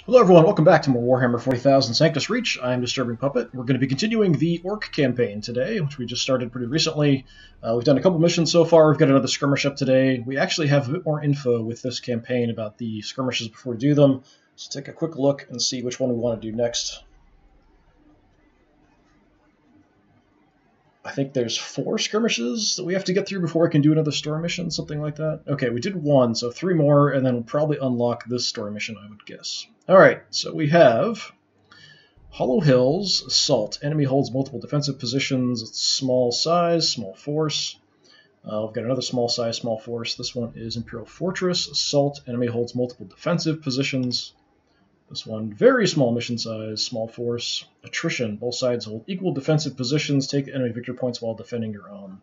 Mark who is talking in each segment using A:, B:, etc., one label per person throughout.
A: Hello everyone, welcome back to more Warhammer 40,000 Sanctus Reach. I'm DisturbingPuppet. We're going to be continuing the Orc campaign today, which we just started pretty recently. We've done a couple missions so far. We've got another skirmish up today. We actually have a bit more info with this campaign about the skirmishes before we do them. Let's take a quick look and see which one we want to do next. I think there's 4 skirmishes that we have to get through before we can do another story mission, something like that. Okay, we did 1, so 3 more, and then we'll probably unlock this story mission, I would guess. Alright, so we have Hollow Hills, Assault. Enemy holds multiple defensive positions. It's small size, small force. We've got another small size, small force. This one is Imperial Fortress, Assault. Enemy holds multiple defensive positions. This one, very small mission size, small force. Attrition, both sides hold equal defensive positions. Take enemy victory points while defending your own.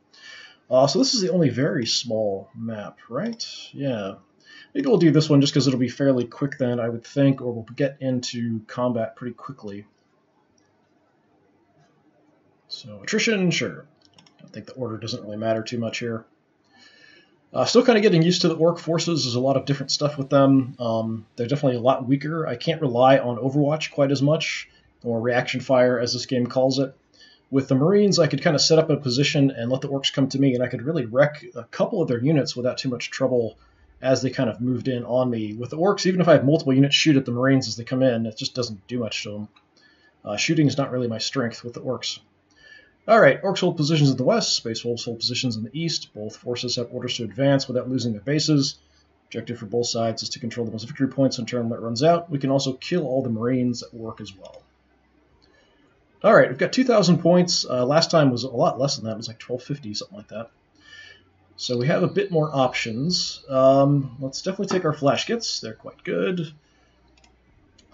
A: So this is the only very small map, right? Yeah. Maybe we'll do this one just because it'll be fairly quick then, I would think, or we'll get into combat pretty quickly. So attrition, sure. I think the order doesn't really matter too much here. Still kind of getting used to the Orc forces. There's a lot of different stuff with them. They're definitely a lot weaker. I can't rely on Overwatch quite as much, or reaction fire as this game calls it. With the Marines, I could kind of set up a position and let the Orcs come to me, and I could really wreck a couple of their units without too much trouble as they kind of moved in on me. With the Orcs, even if I have multiple units shoot at the Marines as they come in, it just doesn't do much to them. Shooting is not really my strength with the Orcs. Alright, Orcs hold positions in the west, Space Wolves hold positions in the east. Both forces have orders to advance without losing their bases. Objective for both sides is to control the most victory points until turn that runs out. We can also kill all the Marines at work as well. Alright, we've got 2,000 points. Last time was a lot less than that. It was like 1,250, something like that. So we have a bit more options. Let's definitely take our flash kits. They're quite good.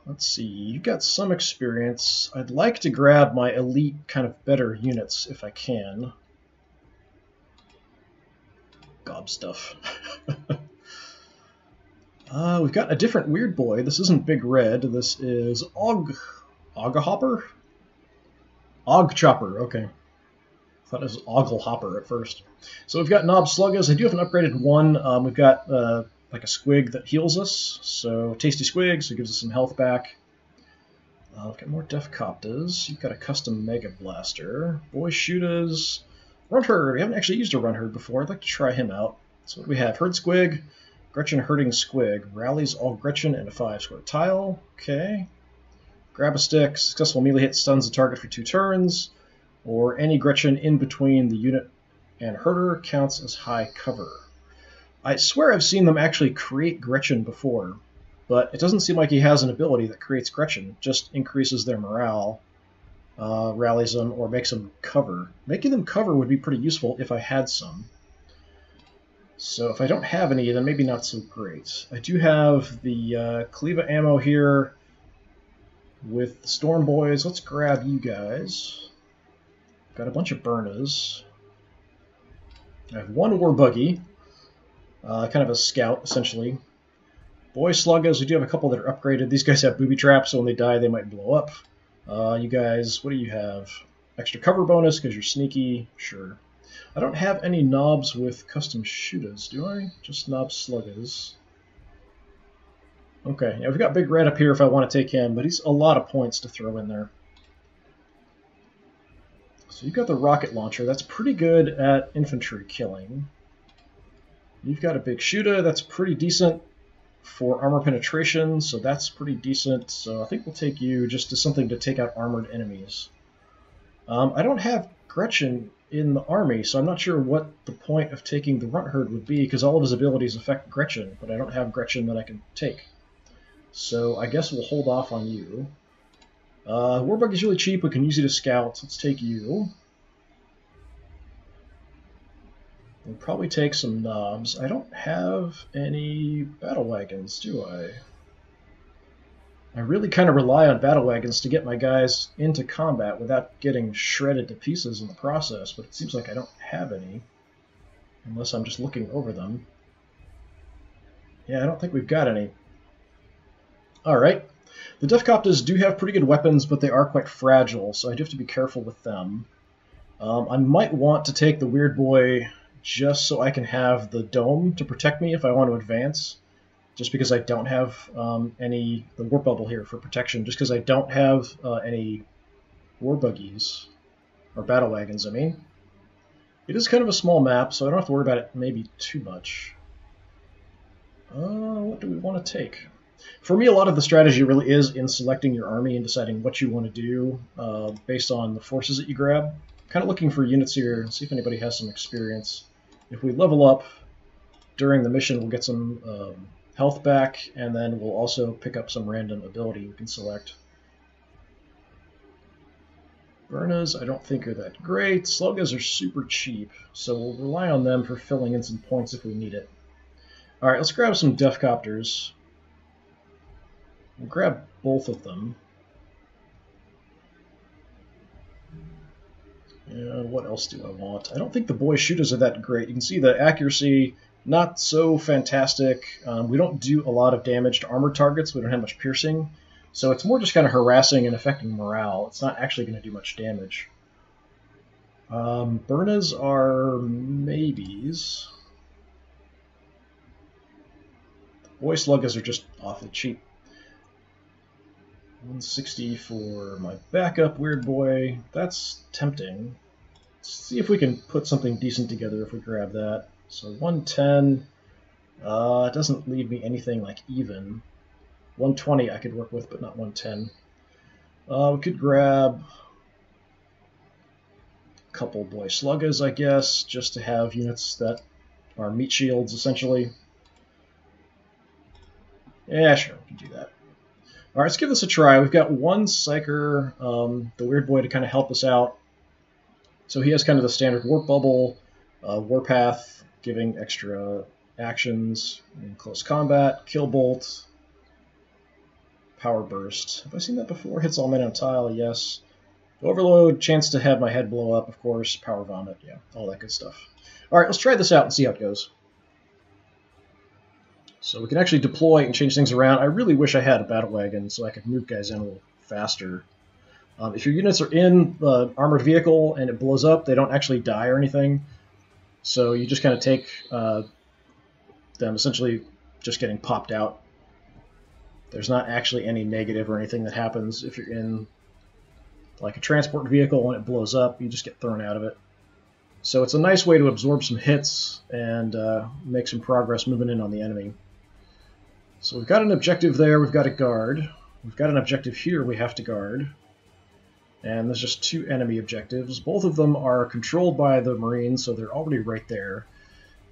A: Let's see, you've got some experience. I'd like to grab my elite, kind of better units if I can. Gob stuff. We've got a different Weirdboy. This isn't Big Red. This is Oggahopper? Oggchopper, okay. I thought it was Ogglehopper at first. So we've got Knob Sluggas. I do have an upgraded one. We've got like a squig that heals us. So Tasty Squig, so it gives us some health back. We've got more Def Coptas. You've got a custom Mega Blaster. Boy Shooters. Run Herd. We haven't actually used a Run Herd before. I'd like to try him out. So what do we have? Herd Squig. Gretchen Herding Squig. Rallies all Gretchen and a 5-square tile. Okay. Grab a Stick. Successful melee hit stuns the target for 2 turns. Or any Gretchen in between the unit and Herder counts as high cover. I swear I've seen them actually create Gretchen before, but it doesn't seem like he has an ability that creates Gretchen. It just increases their morale, rallies them, or makes them cover. Making them cover would be pretty useful if I had some. So if I don't have any, then maybe not so great. I do have the Cleva ammo here with the Storm Boys. Let's grab you guys. Got a bunch of Burnas. I have 1 War Buggy. Kind of a scout, essentially. Boy Sluggas, we do have a couple that are upgraded. These guys have booby traps, so when they die, they might blow up. You guys, what do you have? Extra cover bonus, because you're sneaky. Sure. I don't have any knobs with custom shooters, do I? Just Knob Sluggas. Okay, yeah, we've got Big Red up here if I want to take him, but he's a lot of points to throw in there. So you've got the rocket launcher. That's pretty good at infantry killing. You've got a big shooter. That's pretty decent for armor penetration, so that's pretty decent. So I think we'll take you just as something to take out armored enemies. I don't have Gretchen in the army, so I'm not sure what the point of taking the Runt Herd would be, because all of his abilities affect Gretchen, but I don't have Gretchen that I can take. So I guess we'll hold off on you. Warbug is really cheap. We can use you to scout. Let's take you. We'll probably take some knobs. I don't have any battle wagons, do I? I really kind of rely on battle wagons to get my guys into combat without getting shredded to pieces in the process, but it seems like I don't have any, unless I'm just looking over them. Yeah, I don't think we've got any. Alright. The Def Coptas do have pretty good weapons, but they are quite fragile, so I do have to be careful with them. I might want to take the Weirdboy just so I can have the dome to protect me if I want to advance. just because I don't have the warp bubble here for protection, just because I don't have any war buggies, or battle wagons, I mean. It is kind of a small map, so I don't have to worry about it maybe too much. What do we want to take? For me, a lot of the strategy really is in selecting your army and deciding what you want to do based on the forces that you grab. I'm kind of looking for units here and see if anybody has some experience. If we level up during the mission, we'll get some health back, and then we'll also pick up some random ability we can select. Burnas, I don't think are that great. Sluggas are super cheap, so we'll rely on them for filling in some points if we need it. Alright, let's grab some Defcopters. We'll grab both of them. And what else do I want? I don't think the boy shooters are that great. You can see the accuracy, not so fantastic. We don't do a lot of damage to armored targets. We don't have much piercing. So it's more just kind of harassing and affecting morale. It's not actually going to do much damage. Burnas are maybes. Boy sluggas are just awfully cheap. 160 for my backup Weirdboy. That's tempting. Let's see if we can put something decent together if we grab that. So 110. It doesn't leave me anything like even. 120 I could work with, but not 110. We could grab a couple boy sluggas, I guess, just to have units that are meat shields, essentially. Yeah, sure, we can do that. All right, let's give this a try. We've got one Psyker, the Weirdboy, to kind of help us out. So he has kind of the standard Warp Bubble, Warpath, giving extra actions in close combat, Kill Bolt, Power Burst. Have I seen that before? Hits all men on tile, yes. Overload, chance to have my head blow up, of course. Power Vomit, yeah, all that good stuff. All right, let's try this out and see how it goes. So we can actually deploy and change things around. I really wish I had a battle wagon so I could move guys in a little faster. If your units are in the armored vehicle and it blows up, they don't actually die or anything. So you just kind of take them essentially just getting popped out. There's not actually any negative or anything that happens if you're in like a transport vehicle and it blows up. You just get thrown out of it. So it's a nice way to absorb some hits and make some progress moving in on the enemy. So we've got an objective there, we've got a guard. We've got an objective here we have to guard. And there's just two enemy objectives. Both of them are controlled by the Marines, so they're already right there.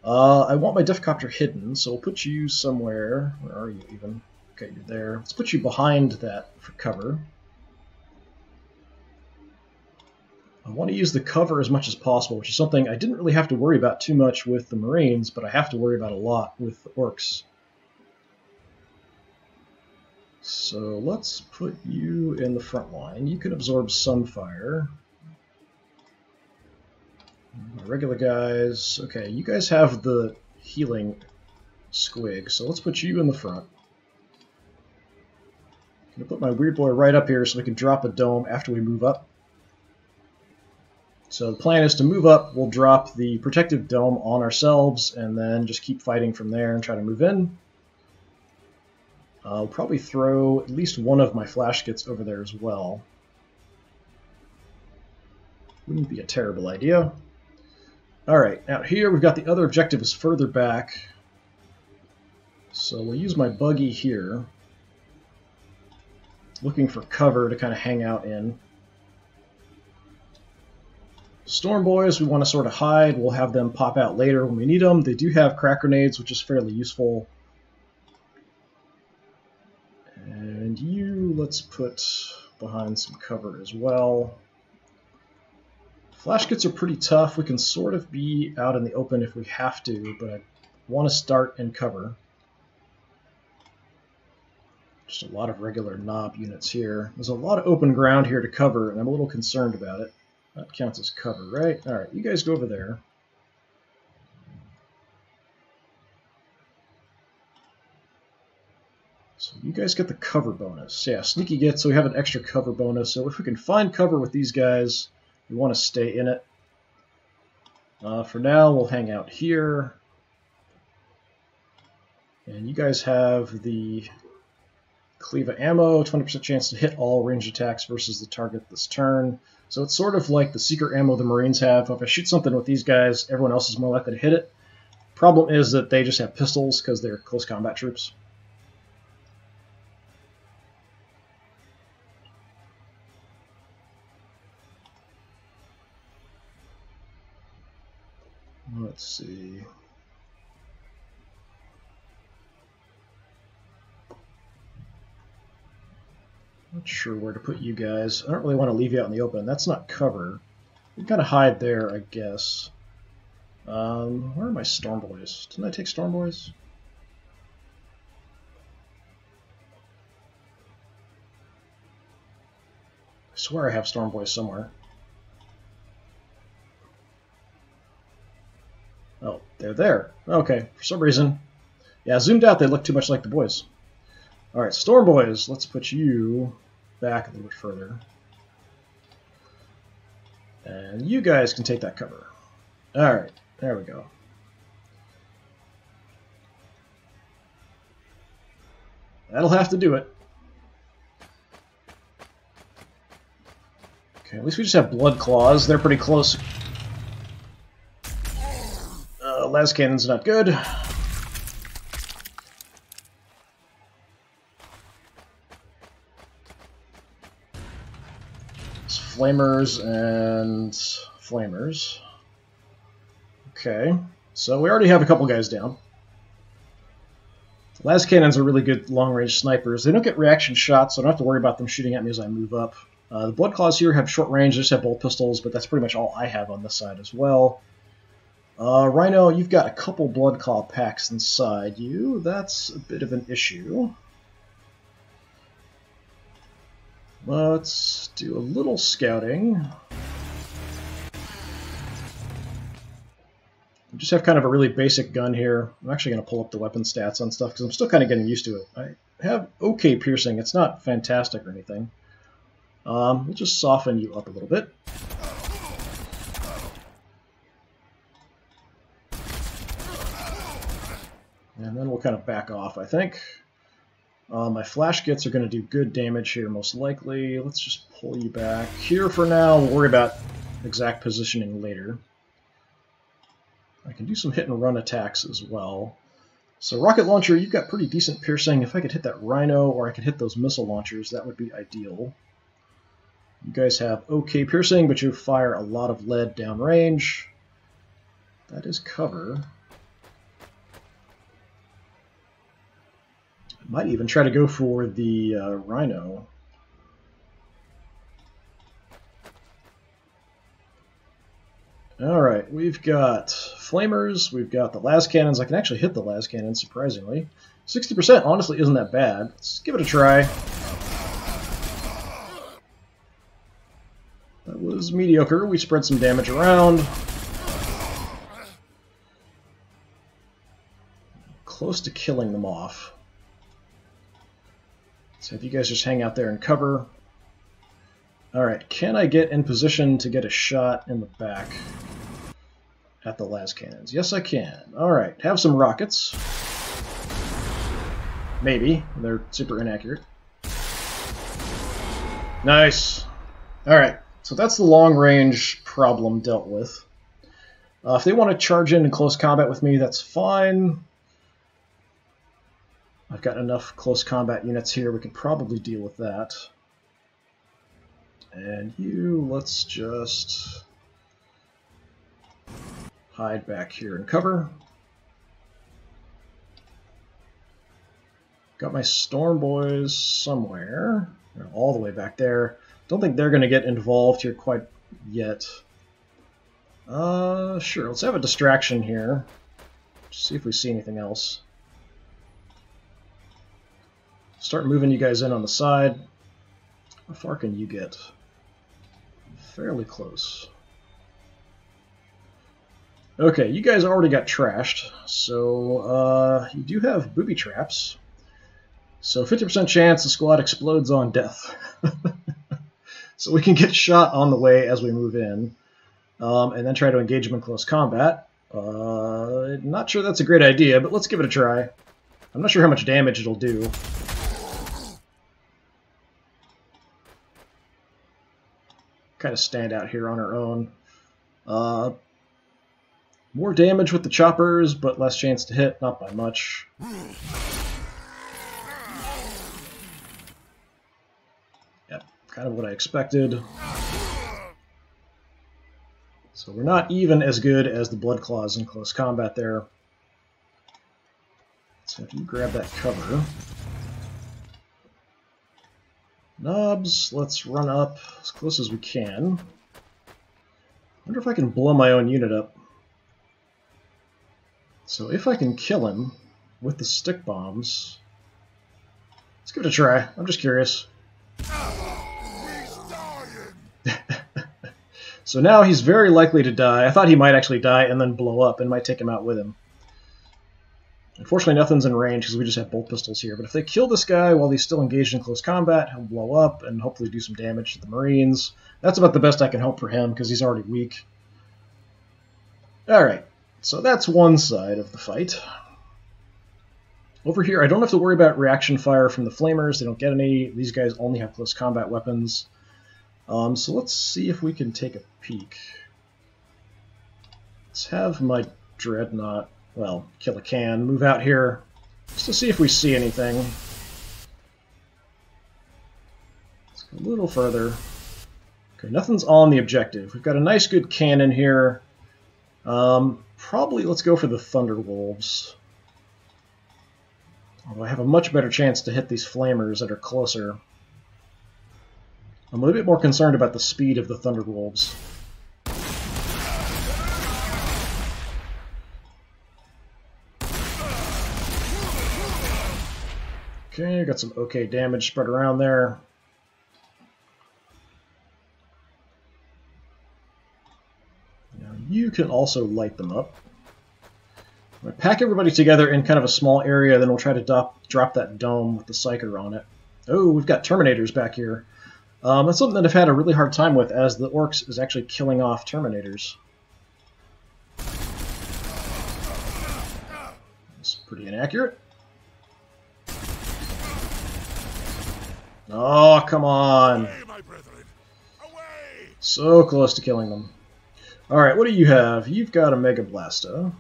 A: I want my Defcopter hidden, so we'll put you somewhere. Where are you even? Okay, you're there. Let's put you behind that for cover. I want to use the cover as much as possible, which is something I didn't really have to worry about too much with the Marines, but I have to worry about a lot with the Orks. So let's put you in the front line. You can absorb some fire. My regular guys. Okay, you guys have the healing squig, so let's put you in the front. I'm going to put my Weirdboy right up here so we can drop a dome after we move up. So the plan is to move up, we'll drop the protective dome on ourselves, and then just keep fighting from there and try to move in. I'll probably throw at least one of my flash kits over there as well. Wouldn't be a terrible idea. Alright, out here we've got the other objective is further back. So we'll use my buggy here. Looking for cover to kind of hang out in. Storm Boys, we want to sort of hide. We'll have them pop out later when we need them. They do have crack grenades, which is fairly useful. And you, let's put behind some cover as well. Flash kits are pretty tough. We can sort of be out in the open if we have to, but I want to start in cover. Just a lot of regular knob units here. There's a lot of open ground here to cover, and I'm a little concerned about it. That counts as cover, right? Alright, you guys go over there. So you guys get the cover bonus. Yeah, sneaky gets, so we have an extra cover bonus. So if we can find cover with these guys, we want to stay in it. For now, we'll hang out here. And you guys have the Cleava ammo, 20% chance to hit all ranged attacks versus the target this turn. So it's sort of like the secret ammo the Marines have. If I shoot something with these guys, everyone else is more likely to hit it. Problem is that they just have pistols because they're close combat troops. Let's see. Not sure where to put you guys. I don't really want to leave you out in the open. That's not cover. You kind of hide there, I guess. Where are my Storm Boys? Didn't I take Storm Boys? I swear I have Storm Boys somewhere. Oh, they're there. Okay, for some reason. Yeah, zoomed out, they look too much like the boys. Alright, Storm Boys, let's put you back a little bit further. And you guys can take that cover. Alright, there we go. That'll have to do it. Okay, at least we just have Blood Claws. They're pretty close. Las Cannon's not good. It's Flamers and Flamers. Okay, so we already have a couple guys down. Las Cannons are really good long-range snipers. They don't get reaction shots, so I don't have to worry about them shooting at me as I move up. The Blood Claws here have short range, they just have bolt pistols, but that's pretty much all I have on this side as well. Rhino, you've got a couple Blood Claw packs inside you. That's a bit of an issue. Let's do a little scouting. I just have kind of a really basic gun here. I'm actually going to pull up the weapon stats on stuff because I'm still kind of getting used to it. I have okay piercing. It's not fantastic or anything. We'll just soften you up a little bit. And then we'll kind of back off, I think. My flash gits are going to do good damage here, most likely. Let's just pull you back here for now. We'll worry about exact positioning later. I can do some hit and run attacks as well. So rocket launcher, you've got pretty decent piercing. If I could hit that Rhino or I could hit those missile launchers, that would be ideal. You guys have okay piercing, but you fire a lot of lead downrange. That is cover. Might even try to go for the Rhino. Alright, we've got Flamers, we've got the Las Cannons. I can actually hit the Las Cannons, surprisingly. 60% honestly isn't that bad. Let's give it a try. That was mediocre. We spread some damage around. Close to killing them off. So if you guys just hang out there and cover. Alright, can I get in position to get a shot in the back at the Las Cannons? Yes, I can. Alright, have some rockets. Maybe. They're super inaccurate. Nice. Alright, so that's the long-range problem dealt with. If they want to charge in close combat with me, that's fine. I've got enough close combat units here, we can probably deal with that. And you, let's just hide back here and cover. Got my Storm Boys somewhere. They're all the way back there. Don't think they're going to get involved here quite yet. Sure, let's have a distraction here. See if we see anything else. Start moving you guys in on the side. How far can you get? Fairly close. Okay, you guys already got trashed, so you do have booby traps. So 50% chance the squad explodes on death. So we can get shot on the way as we move in, and then try to engage them in close combat. Not sure that's a great idea, but let's give it a try. I'm not sure how much damage it'll do. Kind of stand out here on our own. More damage with the choppers, but less chance to hit, not by much. Yep, kind of what I expected. So we're not even as good as the Blood Claws in close combat there. So if you grab that cover. Knobs, let's run up as close as we can. Wonder if I can blow my own unit up. So if I can kill him with the stick bombs, let's give it a try. I'm just curious. So now he's very likely to die. I thought he might actually die and then blow up and might take him out with him. Unfortunately, nothing's in range because we just have bolt pistols here. But if they kill this guy while he's still engaged in close combat, he'll blow up and hopefully do some damage to the Marines. That's about the best I can hope for him because he's already weak. Alright, so that's one side of the fight. Over here, I don't have to worry about reaction fire from the Flamers. They don't get any. These guys only have close combat weapons. So let's see if we can take a peek. Let's have my Dreadnought, well, kill a can, move out here just to see if we see anything. Let's go a little further. Okay, nothing's on the objective. We've got a nice good cannon here. Probably let's go for the Thunderwolves. Although I have a much better chance to hit these Flamers that are closer. I'm a little bit more concerned about the speed of the Thunderwolves. Okay, got some okay damage spread around there. Now you can also light them up. I'm going to pack everybody together in kind of a small area, then we'll try to drop that dome with the Psyker on it. Oh, we've got Terminators back here. That's something that I've had a really hard time with, as the Orks is actually killing off Terminators. It's pretty inaccurate. Oh, come on. So close to killing them. Alright, what do you have? You've got a Mega Blasta.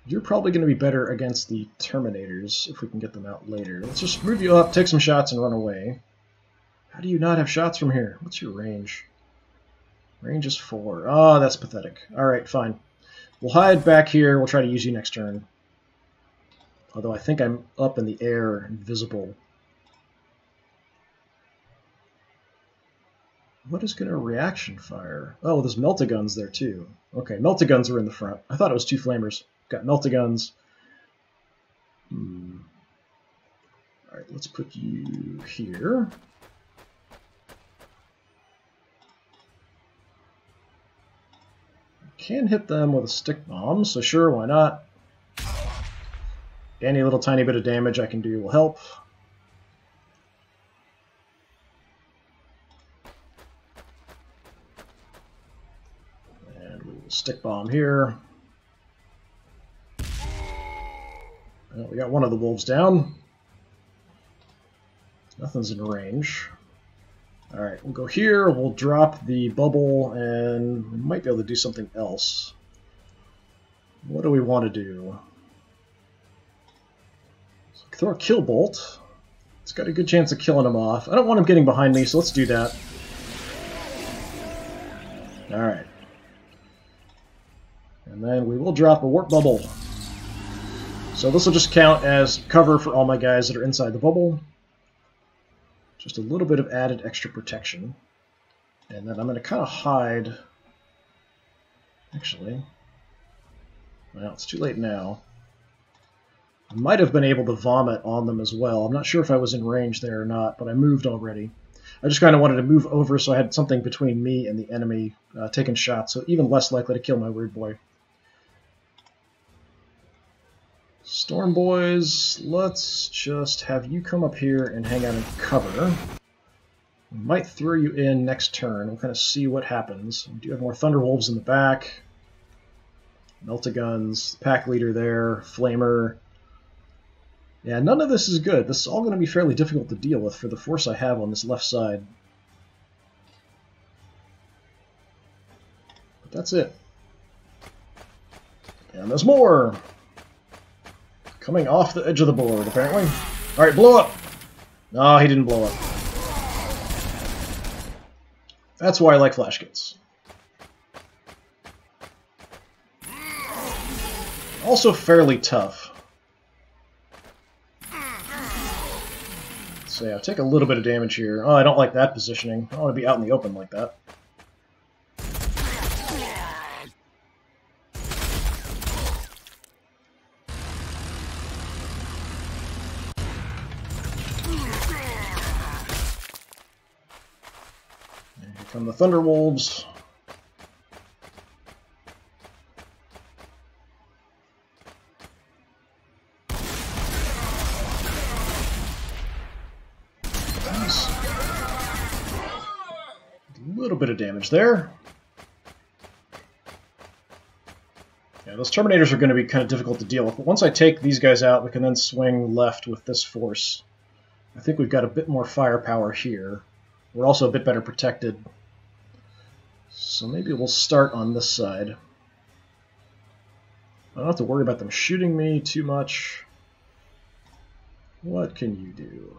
A: You're probably going to be better against the Terminators, if we can get them out later. Let's just move you up, take some shots, and run away. How do you not have shots from here? What's your range? Range is 4. Oh, that's pathetic. Alright, fine. We'll hide back here. We'll try to use you next turn. Although I think I'm up in the air, invisible. What is going to reaction fire? Oh, there's Meltaguns there too. Okay, Meltaguns are in the front. I thought it was 2 Flamers. Got Meltaguns. Alright, let's put you here. Can hit them with a stick bomb, so sure, why not? Any little tiny bit of damage I can do will help. And we will stick bomb here. Well, we got one of the wolves down. Nothing's in range. Alright, we'll go here, we'll drop the bubble, and we might be able to do something else. What do we want to do? So throw a kill bolt. It's got a good chance of killing him off. I don't want him getting behind me, so let's do that. Alright. And then we will drop a warp bubble. So this will just count as cover for all my guys that are inside the bubble. Just a little bit of added extra protection. And then I'm going to kind of hide. Actually, well, it's too late now. I might have been able to vomit on them as well. I'm not sure if I was in range there or not, but I moved already. I just kind of wanted to move over so I had something between me and the enemy taking shots, so even less likely to kill my Weirdboy. Storm Boys, let's just have you come up here and hang out in cover. We might throw you in next turn. We'll kind of see what happens. We do have more Thunderwolves in the back. Meltaguns, pack leader there, Flamer. Yeah, none of this is good. This is all going to be fairly difficult to deal with for the force I have on this left side. But that's it. And there's more! Coming off the edge of the board, apparently. Alright, blow up! No, he didn't blow up. That's why I like flash kits. Also fairly tough. So yeah, take a little bit of damage here. Oh, I don't like that positioning. I don't want to be out in the open like that. And here come the Thunderwolves. A little bit of damage there. Yeah, those Terminators are going to be kind of difficult to deal with, but once I take these guys out, we can then swing left with this force. I think we've got a bit more firepower here. We're also a bit better protected. So maybe we'll start on this side. I don't have to worry about them shooting me too much. What can you do?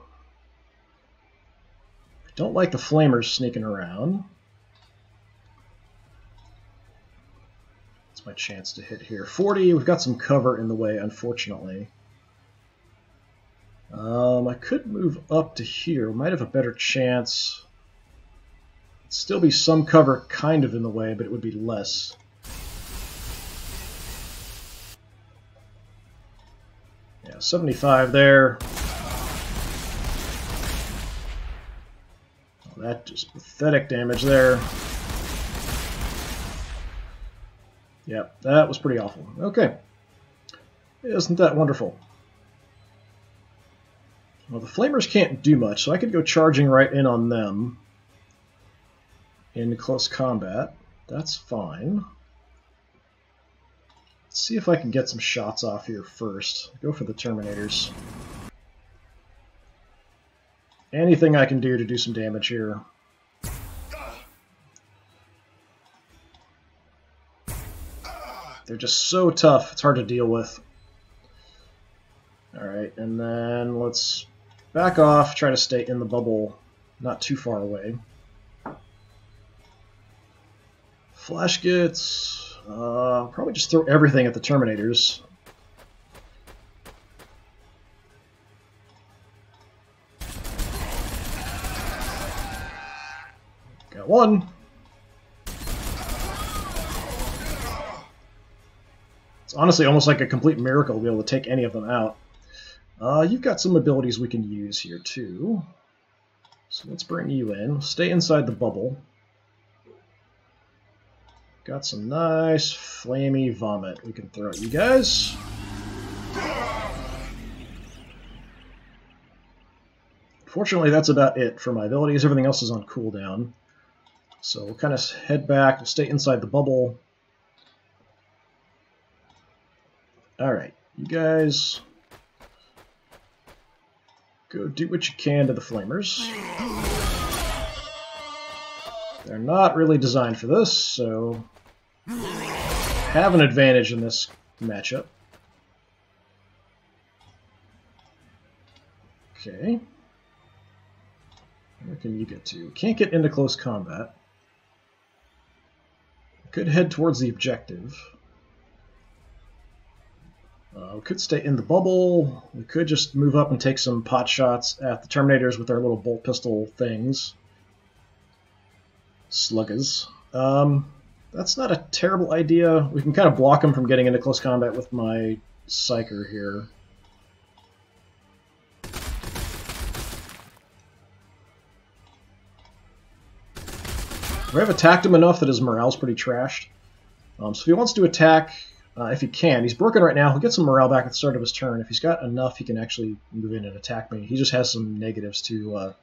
A: I don't like the flamers sneaking around. It's my chance to hit here. 40, we've got some cover in the way, unfortunately. I could move up to here. We might have a better chance. It'd still be some cover kind of in the way, but it would be less. Yeah, 75 there. Oh, that just pathetic damage there. Yep, that was pretty awful. Okay. Isn't that wonderful? Well, the Flamers can't do much, so I could go charging right in on them in close combat. That's fine. Let's see if I can get some shots off here first. Go for the Terminators. Anything I can do to do some damage here. They're just so tough, it's hard to deal with. Alright, and then let's back off, try to stay in the bubble, not too far away. Flash gets... probably just throw everything at the Terminators. Got one. It's honestly almost like a complete miracle to be able to take any of them out. You've got some abilities we can use here too. So let's bring you in. Stay inside the bubble. Got some nice flamey vomit we can throw at you guys. Fortunately, that's about it for my abilities. Everything else is on cooldown. So we'll kind of head back, stay inside the bubble. Alright, you guys go do what you can to the Flamers. They're not really designed for this, so have an advantage in this matchup. Okay. Where can you get to? Can't get into close combat. Could head towards the objective. We could stay in the bubble. We could just move up and take some pot shots at the Terminators with our little bolt pistol things. Sluggers. That's not a terrible idea. We can kind of block them from getting into close combat with my Psyker here. We have attacked him enough that his morale's pretty trashed. So if he wants to attack... if he can. He's broken right now. He'll get some morale back at the start of his turn. If he's got enough, he can actually move in and attack me. He just has some negatives to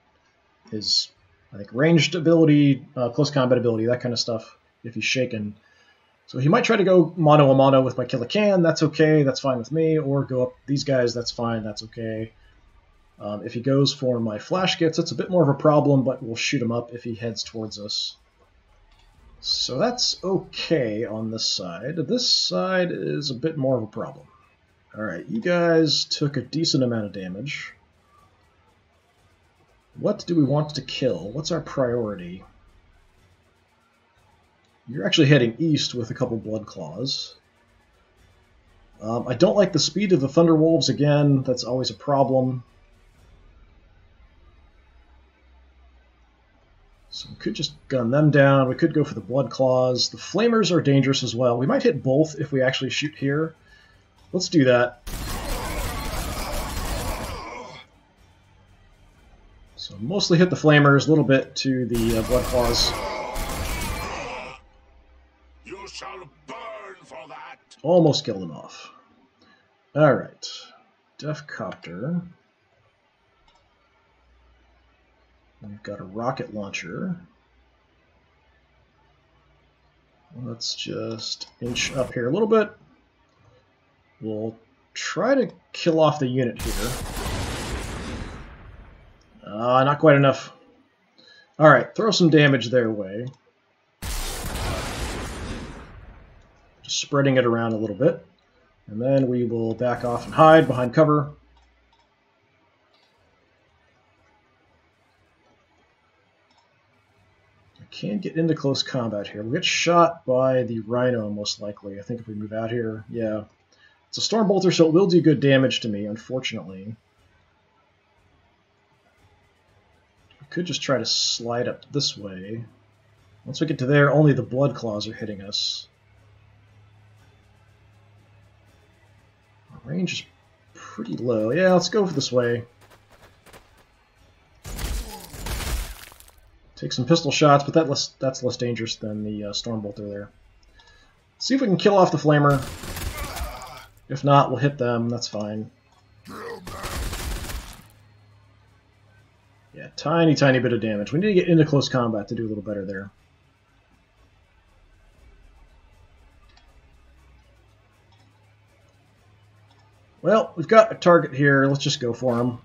A: his, I think, ranged ability, close combat ability, that kind of stuff, if he's shaken. So he might try to go mano-a-mano with my Kill-A-Can. That's okay. That's fine with me. Or go up these guys. That's fine. That's okay. If he goes for my Flash Gits, it's a bit more of a problem, but we'll shoot him up if he heads towards us. So that's okay on this side. This side is a bit more of a problem. Alright, you guys took a decent amount of damage. What do we want to kill? What's our priority? You're actually heading east with a couple Blood Claws. I don't like the speed of the Thunderwolves again. That's always a problem. So we could just gun them down. We could go for the Blood Claws. The Flamers are dangerous as well. We might hit both if we actually shoot here. Let's do that. So mostly hit the Flamers, a little bit to the Blood Claws.
B: You shall burn for that.
A: Almost killed him off. Alright. Def Copter. We've got a rocket launcher. Let's just inch up here a little bit. We'll try to kill off the unit here. Not quite enough. Alright, throw some damage their way. Just spreading it around a little bit. And then we will back off and hide behind cover. I can get into close combat here. We'll get shot by the Rhino, most likely. I think if we move out here, yeah. It's a Stormbolter, so it will do good damage to me, unfortunately. We could just try to slide up this way. Once we get to there, only the Blood Claws are hitting us. Our range is pretty low. Yeah, let's go for this way. Take some pistol shots, but that's less dangerous than the Stormbolter there. See if we can kill off the Flamer. If not, we'll hit them. That's fine. Yeah, tiny bit of damage. We need to get into close combat to do a little better there. Well, we've got a target here. Let's just go for him.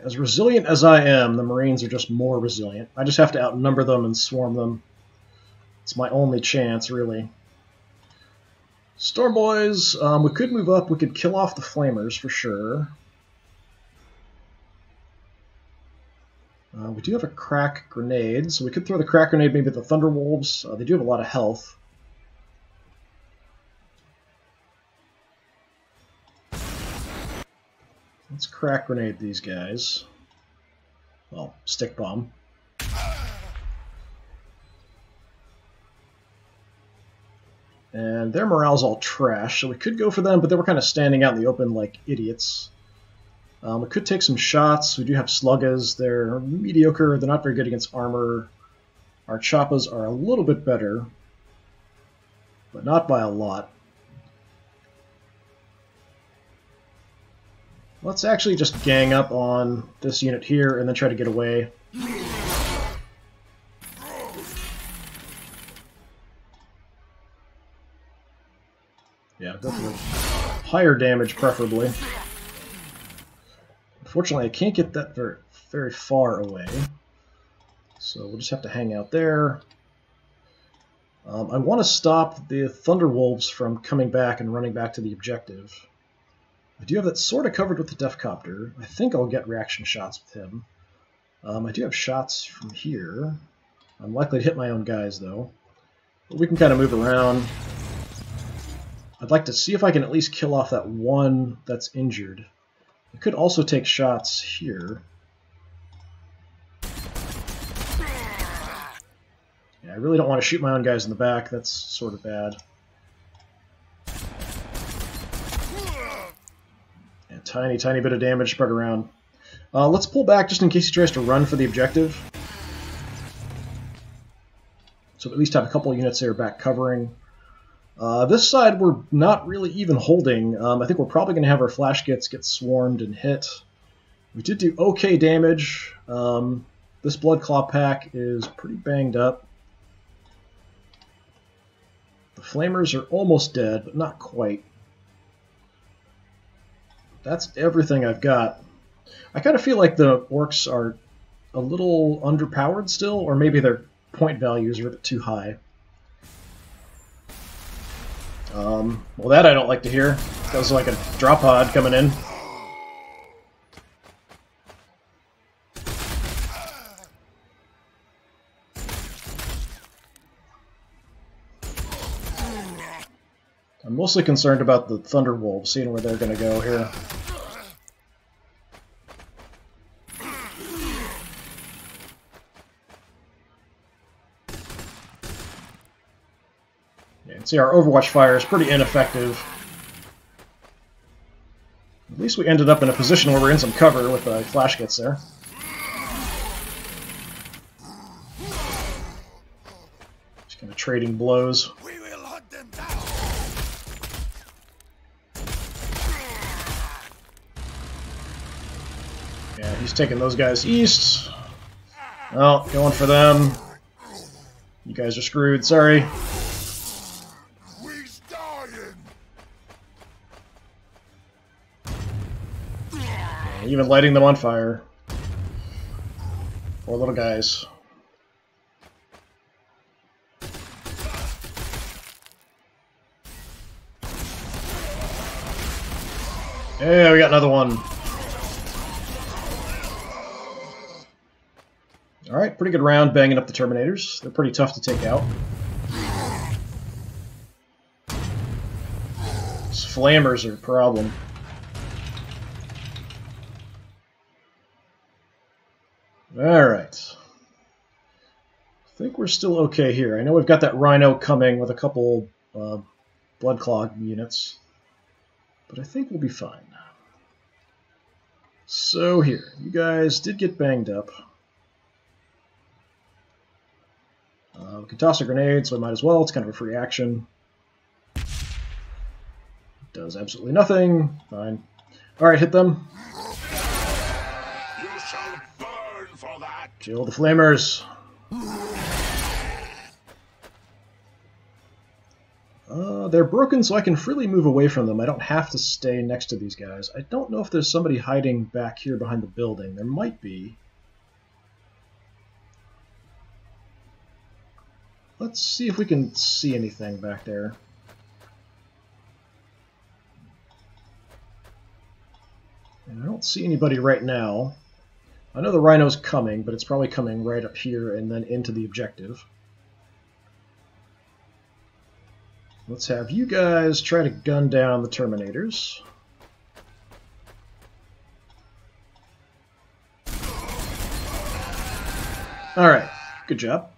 A: As resilient as I am, the Marines are just more resilient. I just have to outnumber them and swarm them. It's my only chance, really. Stormboys, we could move up. We could kill off the Flamers for sure. We do have a crack grenade, so we could throw the crack grenade maybe at the Thunderwolves. They do have a lot of health. Let's crack grenade these guys. Well, stick bomb. And their morale's all trash, so we could go for them, but they were kind of standing out in the open like idiots. We could take some shots. We do have sluggas. They're mediocre. They're not very good against armor. Our choppas are a little bit better, but not by a lot. Let's actually just gang up on this unit here and then try to get away. Yeah, go for higher damage, preferably. Unfortunately, I can't get that very far away, so we'll just have to hang out there. I want to stop the Thunderwolves from coming back and running back to the objective. I do have that sort of covered with the Def Copter. I think I'll get reaction shots with him. I do have shots from here. I'm likely to hit my own guys, though. But we can kind of move around. I'd like to see if I can at least kill off that one that's injured. I could also take shots here. Yeah, I really don't want to shoot my own guys in the back. That's sort of bad. Yeah, tiny bit of damage spread around. Let's pull back just in case he tries to run for the objective. So at least have a couple units there back covering. This side we're not really even holding. I think we're probably going to have our flash kits get swarmed and hit. We did do okay damage. This Blood Claw pack is pretty banged up. The Flamers are almost dead, but not quite. That's everything I've got. I kind of feel like the Orks are a little underpowered still, or maybe their point values are a bit too high. Well, that I don't like to hear. That was like a drop pod coming in. I'm mostly concerned about the Thunderwolves, seeing where they're going to go here. Yeah, you can see our Overwatch fire is pretty ineffective. At least we ended up in a position where we're in some cover with the flash kits there. Just kind of trading blows.
B: We will hunt them down.
A: Yeah, he's taking those guys east. Oh, going for them. You guys are screwed, sorry.
B: We's dying.
A: Yeah, even lighting them on fire. Poor little guys. Yeah, we got another one. Alright, pretty good round banging up the Terminators. They're pretty tough to take out. These Flamers are a problem. Alright. I think we're still okay here. I know we've got that Rhino coming with a couple Blood Claw units, but I think we'll be fine. So here, you guys did get banged up. We can toss a grenade, so I might as well. It's kind of a free action. Does absolutely nothing. Fine. Alright, hit them.
B: You shall burn for that.
A: Kill the Flamers. They're broken, so I can freely move away from them. I don't have to stay next to these guys. I don't know if there's somebody hiding back here behind the building. There might be. Let's see if we can see anything back there. And I don't see anybody right now. I know the Rhino's coming, but it's probably coming right up here and then into the objective. Let's have you guys try to gun down the Terminators. Alright, good job.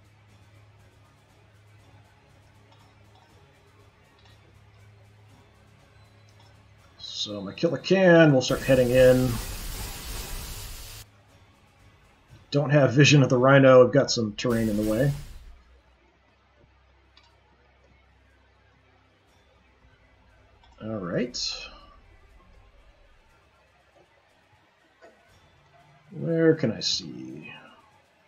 A: So my killer can, we'll start heading in. Don't have vision of the Rhino, I've got some terrain in the way. Alright. Where can I see?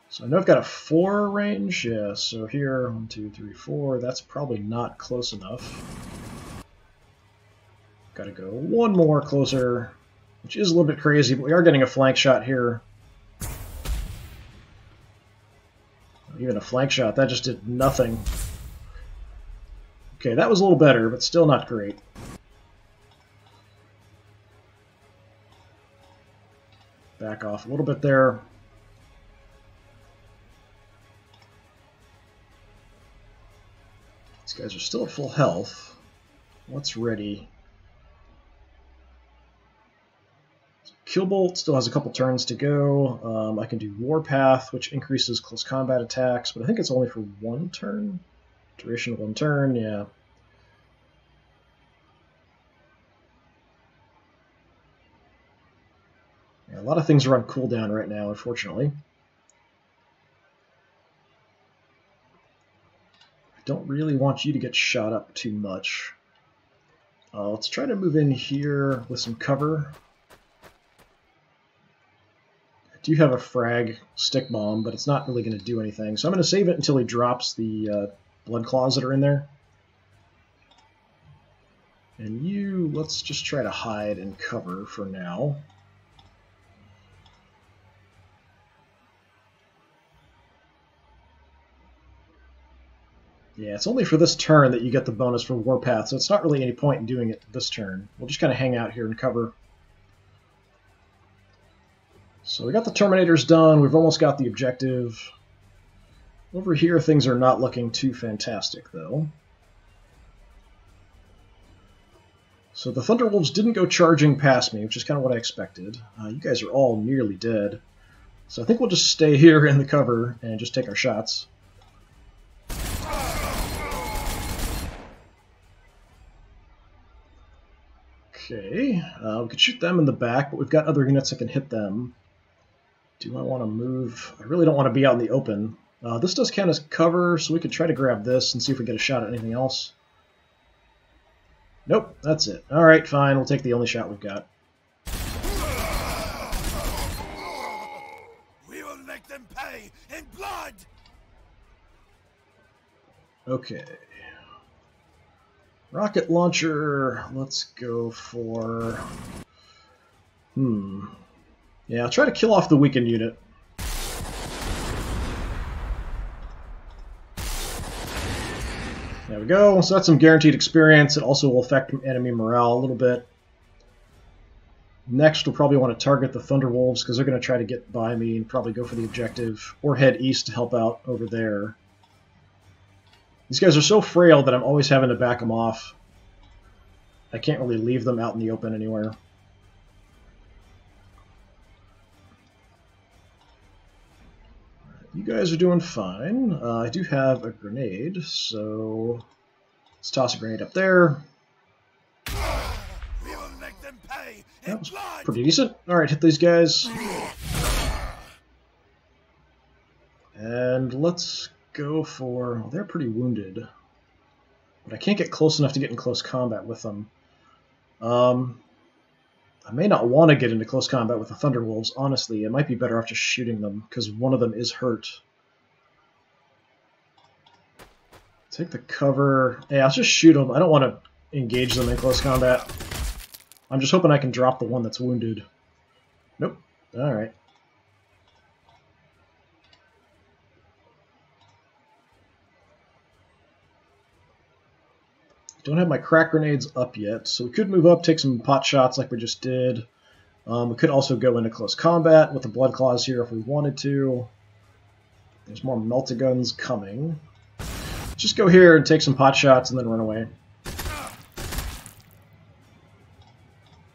A: So I know I've got a 4 range, yeah, so here, 1, 2, 3, 4, that's probably not close enough. Gotta go one more closer, which is a little bit crazy, but we are getting a flank shot here. Even a flank shot, that just did nothing. Okay, that was a little better, but still not great. Back off a little bit there. These guys are still at full health. What's ready? Killbolt still has a couple turns to go. I can do Warpath, which increases close combat attacks, but I think it's only for 1 turn. Duration of 1 turn, yeah. Yeah, a lot of things are on cooldown right now, unfortunately. I don't really want you to get shot up too much. Let's try to move in here with some cover. I do have a frag stick bomb, but it's not really going to do anything. So I'm going to save it until he drops the blood claws that are in there. And you, let's just try to hide and cover for now. Yeah, it's only for this turn that you get the bonus for Warpath, so it's not really any point in doing it this turn. We'll just kind of hang out here and cover. So we got the Terminators done. We've almost got the objective. Over here, things are not looking too fantastic, though. So the Thunderwolves didn't go charging past me, which is kind of what I expected. You guys are all nearly dead. So I think we'll just stay here in the cover and just take our shots. Okay, we could shoot them in the back, but we've got other units that can hit them. Do I want to move? I really don't want to be out in the open. This does count as cover, so we could try to grab this and see if we get a shot at anything else. Nope, that's it. Alright, fine, we'll take the only shot we've got.
B: We will make them pay in blood!
A: Okay. Rocket launcher, let's go for... Yeah, I'll try to kill off the weakened unit. There we go, so that's some guaranteed experience. It also will affect enemy morale a little bit. Next, we'll probably want to target the Thunderwolves, because they're going to try to get by me and probably go for the objective, or head east to help out over there. These guys are so frail that I'm always having to back them off. I can't really leave them out in the open anywhere. You guys are doing fine. I do have a grenade, so let's toss a grenade up there.
B: We will make them pay in
A: That was
B: blood!
A: pretty decent. Alright, hit these guys. And let's go for... Well, they're pretty wounded. But I can't get close enough to get in close combat with them. I may not want to get into close combat with the Thunderwolves, honestly. It might be better off just shooting them, because one of them is hurt. Take the cover. Yeah, I'll just shoot them. I don't want to engage them in close combat. I'm just hoping I can drop the one that's wounded. Nope. Alright. Don't have my crack grenades up yet, so we could move up, take some pot shots like we just did. We could also go into close combat with the blood claws here if we wanted to. There's more melt-a-guns coming. Just go here and take some pot shots and then run away.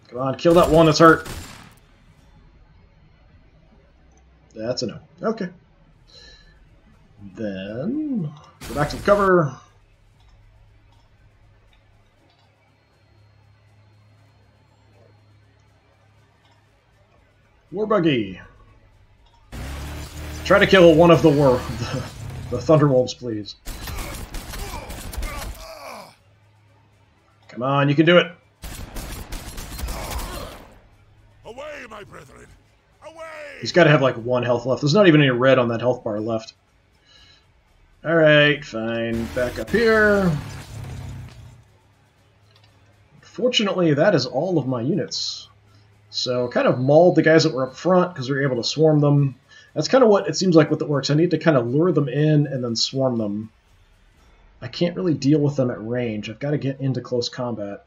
A: Come on, kill that one that's hurt. That's a no. Okay. Then, go back to the cover. War buggy. Try to kill one of the Thunderwolves, please. Come on, you can do it.
B: Away, my brethren! Away!
A: He's got to have like 1 health left. There's not even any red on that health bar left. Alright, fine. Back up here. Fortunately, that is all of my units. So kind of mauled the guys that were up front because we were able to swarm them. That's kind of what it seems like with the Orks. I need to kind of lure them in and then swarm them. I can't really deal with them at range. I've got to get into close combat.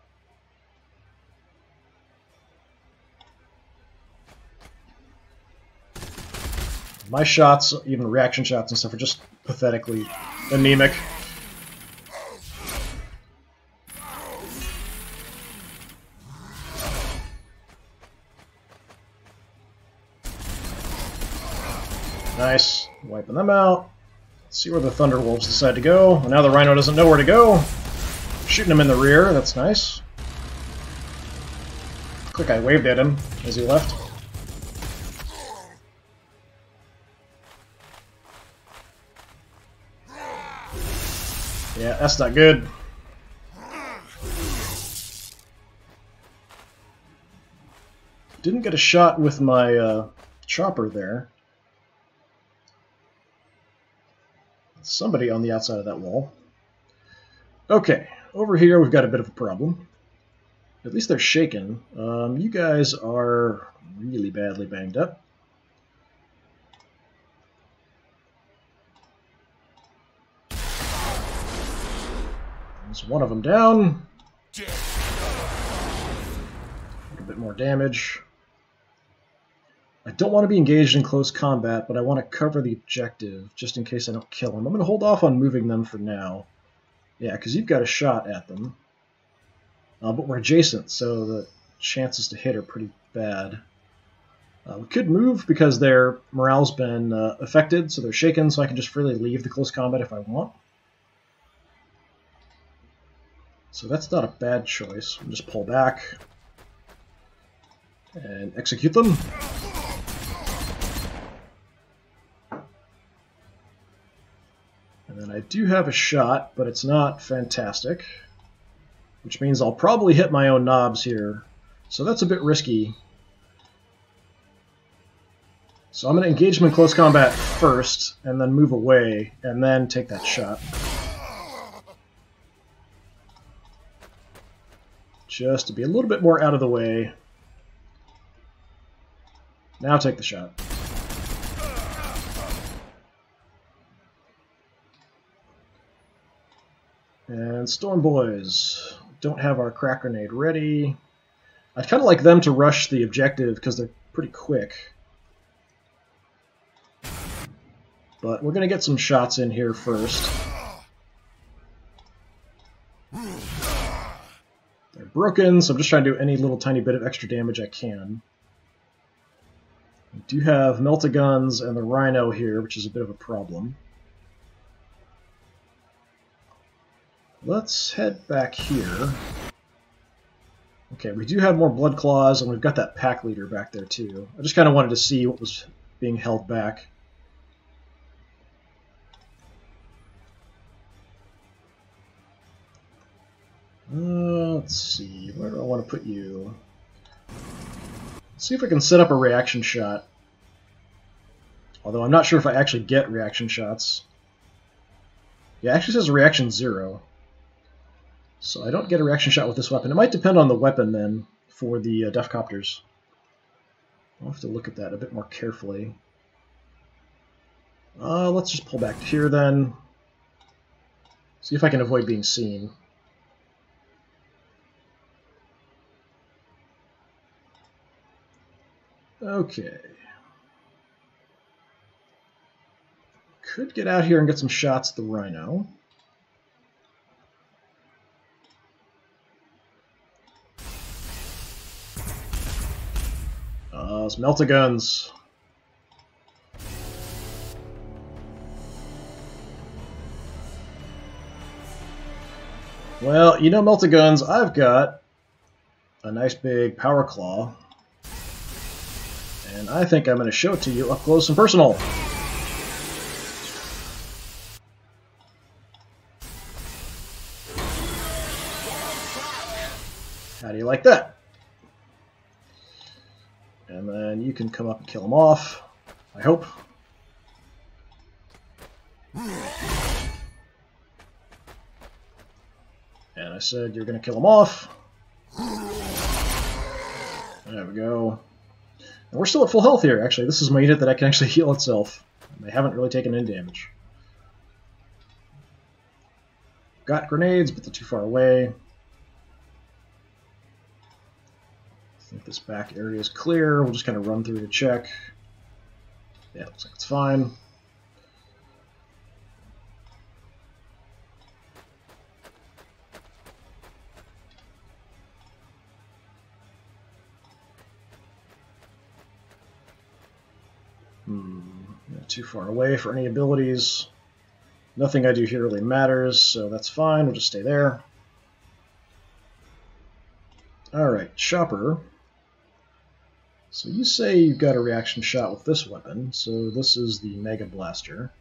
A: My shots, even reaction shots and stuff, are just pathetically anemic. Nice. Wiping them out. Let's see where the Thunderwolves decide to go. Well, now the Rhino doesn't know where to go. Shooting him in the rear. That's nice. Looks like I waved at him as he left. Yeah, that's not good. Didn't get a shot with my chopper there. Somebody on the outside of that wall. Okay, over here we've got a bit of a problem. At least they're shaken. You guys are really badly banged up. There's one of them down. A bit more damage. I don't want to be engaged in close combat, but I want to cover the objective, just in case I don't kill them. I'm going to hold off on moving them for now. Yeah, because you've got a shot at them. But we're adjacent, so the chances to hit are pretty bad. We could move because their morale's been affected, so they're shaken, so I can just freely leave the close combat if I want. So that's not a bad choice. We'll just pull back and execute them. And then I do have a shot, but it's not fantastic, which means I'll probably hit my own knobs here. So that's a bit risky. So I'm going to engage them in close combat first, and then move away, and then take that shot. Just to be a little bit more out of the way. Now take the shot. And Storm Boys don't have our crack grenade ready. I'd kind of like them to rush the objective because they're pretty quick. But we're going to get some shots in here first. They're broken, so I'm just trying to do any little tiny bit of extra damage I can. We do have Melt-A-Guns and the Rhino here, which is a bit of a problem. Let's head back here. Okay, we do have more Blood Claws, and we've got that pack leader back there too. I just kind of wanted to see what was being held back. Let's see, where do I want to put you? Let's see if I can set up a reaction shot. Although I'm not sure if I actually get reaction shots. Yeah, it actually says reaction 0. So I don't get a reaction shot with this weapon. It might depend on the weapon, then, for the Deathcopters. I'll have to look at that a bit more carefully. Let's just pull back to here, then. See if I can avoid being seen. Okay. Could get out here and get some shots at the Rhino. Those Melt-A-Guns. Well, you know Melt-A-Guns, I've got a nice big Power Claw. And I think I'm going to show it to you up close and personal. How do you like that? And then you can come up and kill them off, I hope. And I said you're going to kill them off. There we go. And we're still at full health here, actually. This is my unit that I can actually heal itself. And they haven't really taken any damage. Got grenades, but they're too far away. I think this back area is clear. We'll just kind of run through to check. Yeah, looks like it's fine. Not too far away for any abilities. Nothing I do here really matters, so that's fine. We'll just stay there. Alright, Chopper. So you say you've got a reaction shot with this weapon, so this is the Mega Blaster.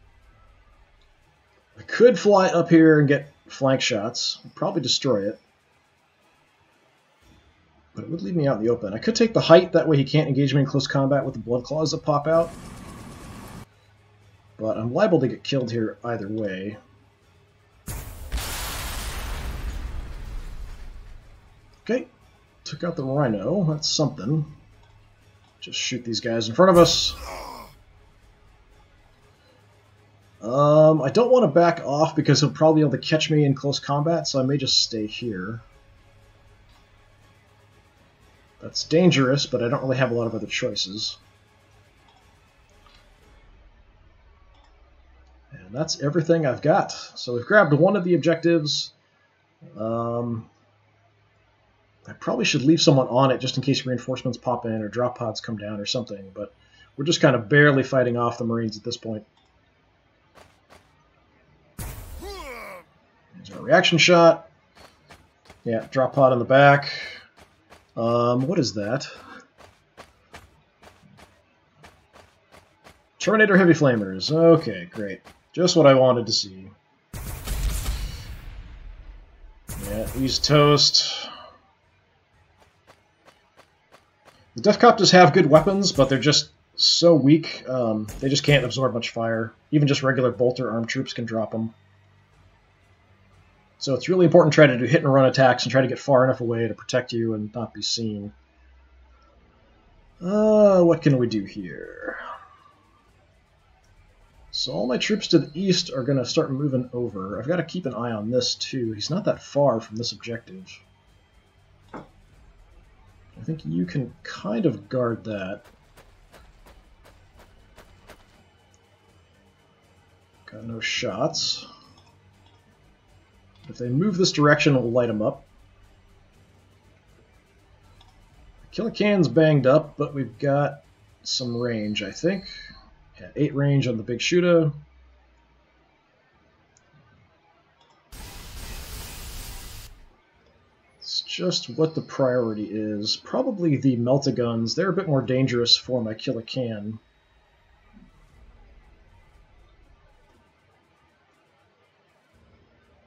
A: I could fly up here and get flank shots. I'll probably destroy it. But it would leave me out in the open. I could take the height, that way he can't engage me in close combat with the blood claws that pop out. But I'm liable to get killed here either way. Okay, took out the rhino. That's something. Just shoot these guys in front of us. I don't want to back off because he'll probably be able to catch me in close combat, so I may just stay here. That's dangerous, but I don't really have a lot of other choices. And that's everything I've got. So we've grabbed one of the objectives. I probably should leave someone on it just in case reinforcements pop in or drop pods come down or something, but we're just kind of barely fighting off the Marines at this point. There's our reaction shot. Yeah, drop pod in the back. What is that? Terminator Heavy Flamers. Okay, great. Just what I wanted to see. Yeah, he's toast. The Death Copters have good weapons, but they're just so weak. They just can't absorb much fire. Even just regular bolter armed troops can drop them. So it's really important to try to do hit and run attacks and try to get far enough away to protect you and not be seen. What can we do here? So all my troops to the east are going to start moving over. I've got to keep an eye on this too. He's not that far from this objective. I think you can kind of guard that. Got no shots. If they move this direction, we'll light them up. Killer Can's banged up, but we've got some range, I think. Yeah, 8 range on the big shooter. It's just what the priority is. Probably the Meltaguns. They're a bit more dangerous for my Killer Can.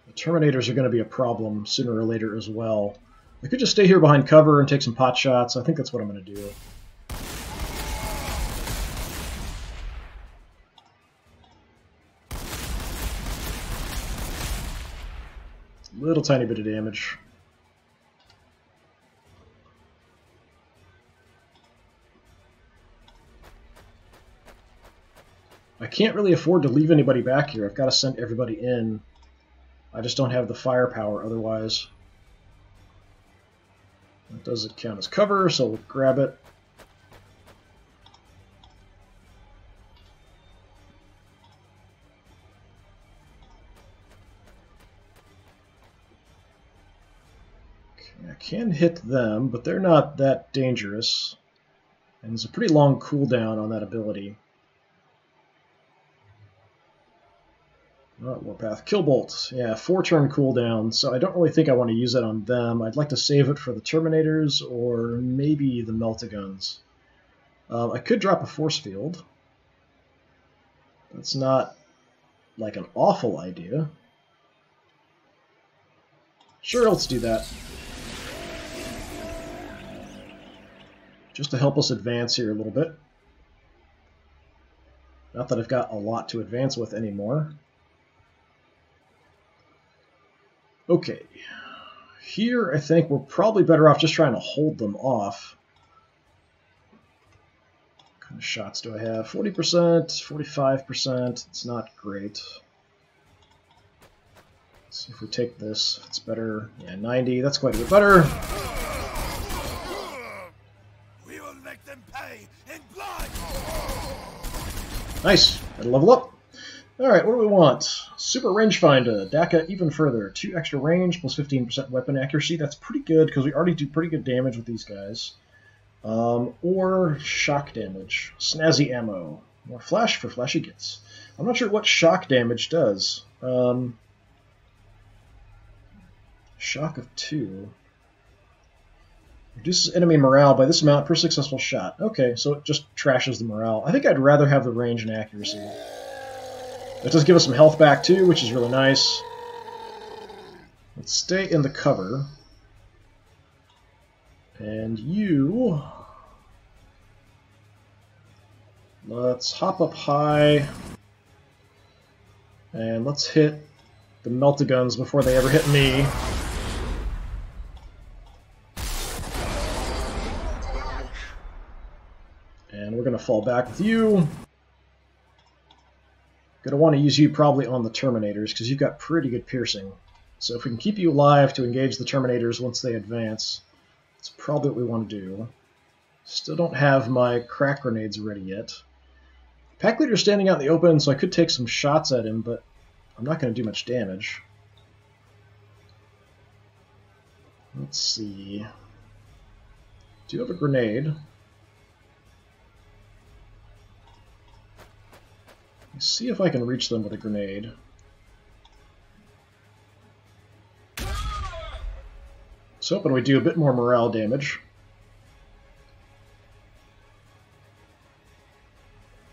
A: The Terminators are going to be a problem sooner or later as well. I could just stay here behind cover and take some pot shots. I think that's what I'm going to do. Little tiny bit of damage. I can't really afford to leave anybody back here. I've got to send everybody in. I just don't have the firepower otherwise. That doesn't count as cover, so we'll grab it. I can hit them, but they're not that dangerous. And there's a pretty long cooldown on that ability. Warpath. Killbolt. Yeah, 4-turn cooldown, so I don't really think I want to use that on them. I'd like to save it for the Terminators or maybe the Meltaguns. I could drop a force field. That's not like an awful idea. Sure, let's do that. Just to help us advance here a little bit. Not that I've got a lot to advance with anymore. Okay. Here, I think we're probably better off just trying to hold them off. What kind of shots do I have? 40%, 45%. It's not great. Let's see if we take this. It's better. Yeah, 90. That's quite a bit better.
B: We will make them pay in blood.
A: Nice. Gotta level up. Alright, what do we want? Super Rangefinder. DACA even further. 2 extra range plus 15% weapon accuracy. That's pretty good because we already do pretty good damage with these guys. Or shock damage. Snazzy ammo. More flash for flashy gets. I'm not sure what shock damage does. Shock of 2. Reduces enemy morale by this amount per successful shot. Okay, so it just trashes the morale. I think I'd rather have the range and accuracy. It does give us some health back too, which is really nice. Let's stay in the cover. And you... Let's hop up high. And let's hit the melt-a-guns before they ever hit me. And we're going to fall back with you. Going to want to use you probably on the Terminators, because you've got pretty good piercing. So if we can keep you alive to engage the Terminators once they advance, that's probably what we want to do. Still don't have my crack grenades ready yet. Pack Leader's standing out in the open, so I could take some shots at him, but I'm not going to do much damage. Let's see. Do you have a grenade? Let's see if I can reach them with a grenade. I was hoping we'd do a bit more morale damage.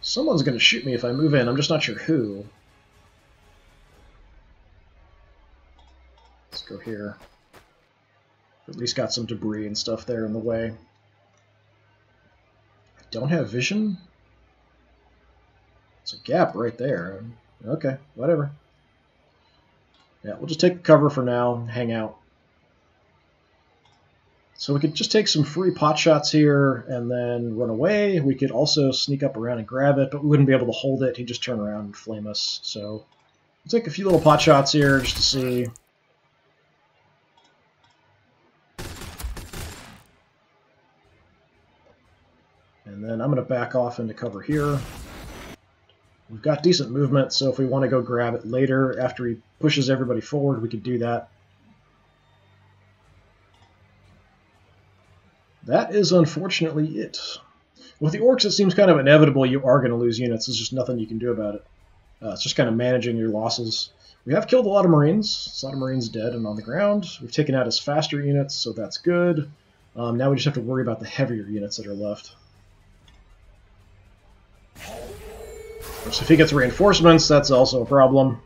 A: Someone's going to shoot me if I move in, I'm just not sure who. Let's go here. At least got some debris and stuff there in the way. I don't have vision? It's a gap right there. Okay, whatever. Yeah, we'll just take the cover for now and hang out. So we could just take some free pot shots here and then run away. We could also sneak up around and grab it, but we wouldn't be able to hold it. He'd just turn around and flame us. So we'll take a few little pot shots here just to see. And then I'm going to back off into cover here. We've got decent movement, so if we want to go grab it later after he pushes everybody forward, we could do that. That is unfortunately it. With the Orks, it seems kind of inevitable you are going to lose units. There's just nothing you can do about it. It's just kind of managing your losses. We have killed a lot of Marines. A lot of Marines dead and on the ground. We've taken out his faster units, so that's good. Now we just have to worry about the heavier units that are left. So if he gets reinforcements, that's also a problem.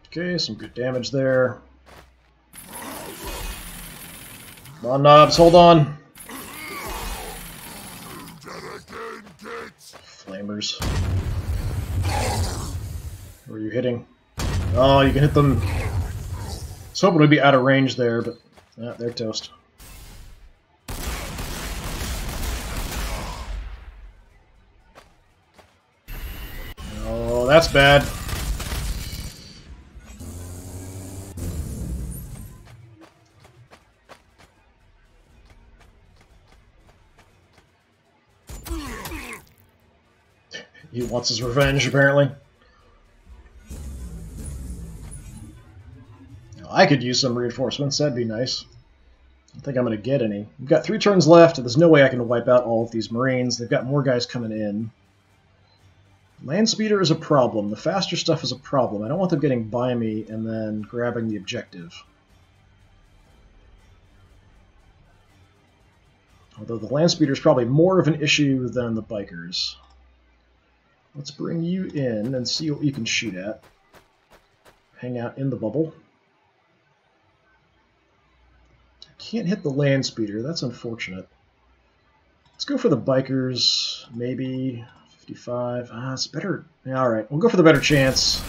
A: Okay, some good damage there. Come on, knobs, hold on. Flamers. Where are you hitting? Oh, you can hit them. I was hoping we'd be out of range there, but they're toast. Oh, that's bad. He wants his revenge, apparently. I could use some reinforcements, that'd be nice. I don't think I'm going to get any. We've got 3 turns left, and there's no way I can wipe out all of these Marines. They've got more guys coming in. Land speeder is a problem. The faster stuff is a problem. I don't want them getting by me and then grabbing the objective. Although the land speeder is probably more of an issue than the bikers. Let's bring you in and see what you can shoot at. Hang out in the bubble. Can't hit the land speeder, that's unfortunate. Let's go for the bikers, maybe 55. It's better. Yeah, alright, we'll go for the better chance.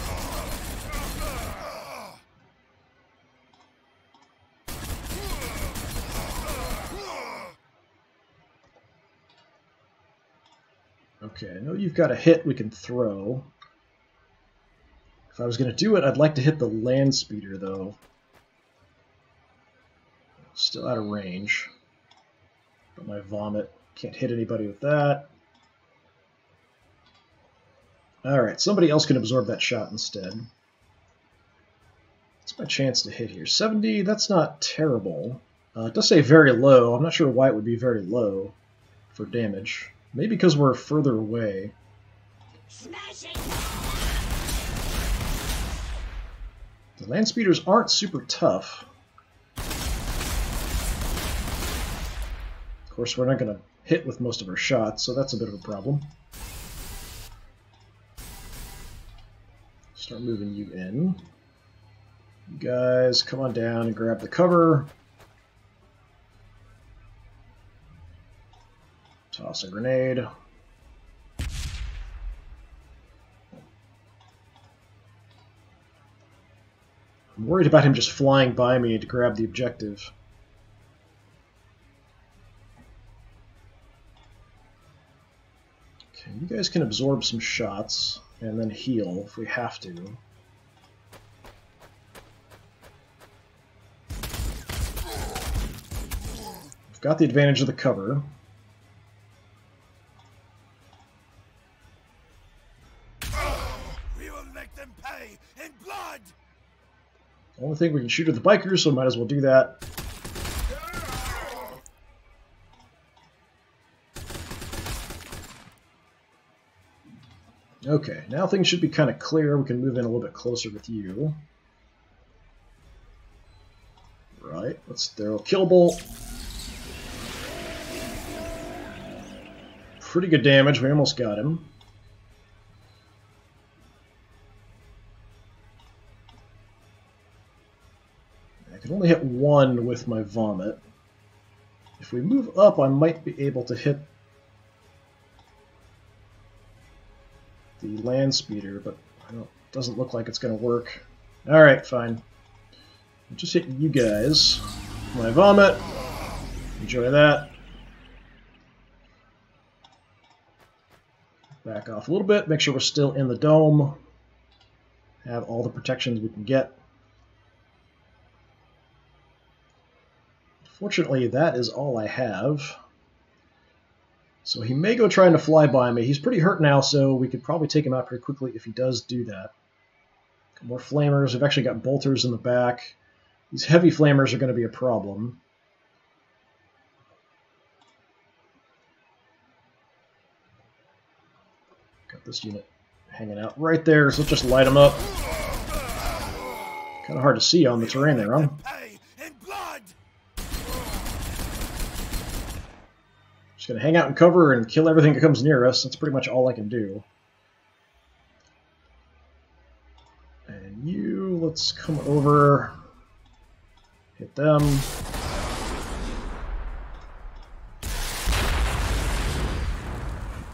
A: Okay, I know you've got a hit we can throw. If I was going to do it, I'd like to hit the land speeder, though. Still out of range. But my vomit. Can't hit anybody with that. Alright, somebody else can absorb that shot instead. What's my chance to hit here? 70, that's not terrible. It does say very low. I'm not sure why it would be very low for damage. Maybe because we're further away. The land speeders aren't super tough. Of course, we're not going to hit with most of our shots, so that's a bit of a problem. Start moving you in. You guys, come on down and grab the cover. Toss a grenade. I'm worried about him just flying by me to grab the objective. Okay, you guys can absorb some shots and then heal if we have to. We've got the advantage of the cover.
B: We will make them pay in blood.
A: Only thing we can shoot are the bikers, so might as well do that. Okay, now things should be kind of clear. We can move in a little bit closer with you. Right, let's throw a kill bolt. Pretty good damage, we almost got him. I can only hit one with my vomit. If we move up, I might be able to hit the land speeder, but it doesn't look like it's going to work. Alright, fine. I'll just hit you guys. My vomit. Enjoy that. Back off a little bit, make sure we're still in the dome. Have all the protections we can get. Fortunately, that is all I have. So he may go trying to fly by me. He's pretty hurt now, so we could probably take him out pretty quickly if he does do that. More flamers. We've actually got bolters in the back. These heavy flamers are going to be a problem. Got this unit hanging out right there, so let's just light them up. Kind of hard to see on the terrain there, huh? Just going to hang out in cover and kill everything that comes near us. That's pretty much all I can do. And you, let's come over. Hit them.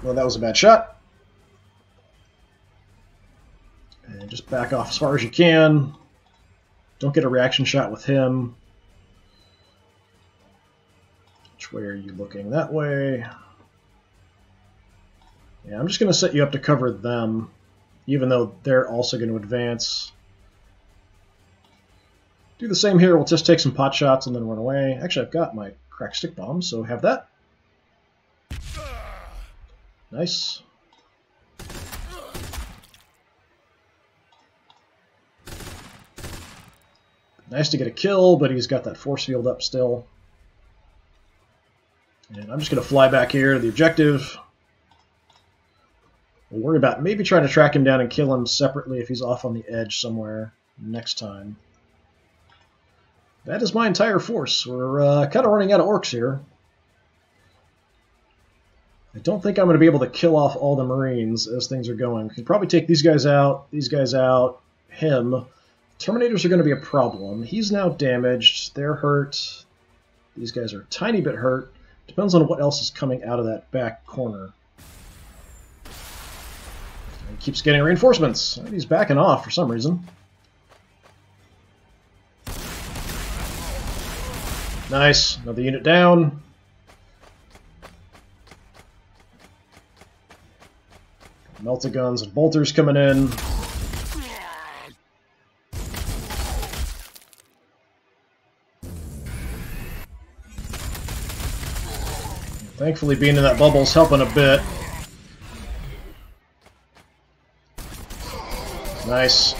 A: Well, that was a bad shot. And just back off as far as you can. Don't get a reaction shot with him. Which way are you looking? That way. Yeah, I'm just going to set you up to cover them, even though they're also going to advance. Do the same here. We'll just take some pot shots and then run away. Actually, I've got my crack stick bomb, so have that. Nice. Nice to get a kill, but he's got that force field up still. And I'm just going to fly back here to the objective. We'll worry about maybe trying to track him down and kill him separately if he's off on the edge somewhere next time. That is my entire force. We're kind of running out of orcs here. I don't think I'm going to be able to kill off all the Marines as things are going. We can probably take these guys out, him. Terminators are going to be a problem. He's now damaged. They're hurt. These guys are a tiny bit hurt. Depends on what else is coming out of that back corner. He keeps getting reinforcements. He's backing off for some reason. Nice. Another unit down. Melta-guns and bolters coming in. Thankfully, being in that bubble's helping a bit. Nice.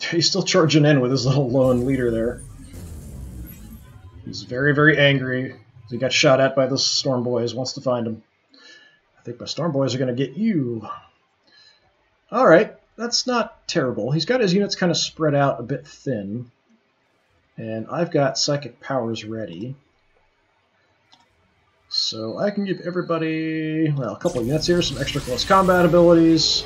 A: He's still charging in with his little lone leader there. He's very, very angry. He got shot at by the Storm Boys, wants to find him. I think my Storm Boys are going to get you. Alright, that's not terrible. He's got his units kind of spread out a bit thin. And I've got psychic powers ready. So I can give everybody, well, a couple of units here, some extra close combat abilities.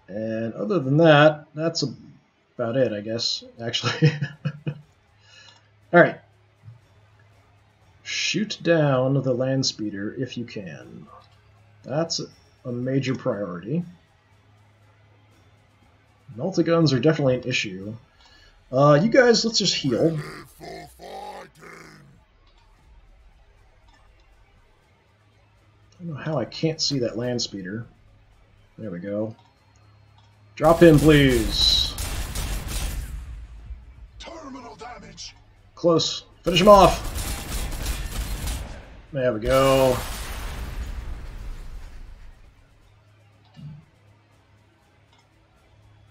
A: And other than that, that's about it, I guess, actually. Alright. Shoot down the land speeder if you can. That's a major priority. Multi-guns are definitely an issue. You guys, let's just heal. I don't know how I can't see that land speeder. There we go. Drop him, please.
B: Terminal damage.
A: Close. Finish him off. There we go.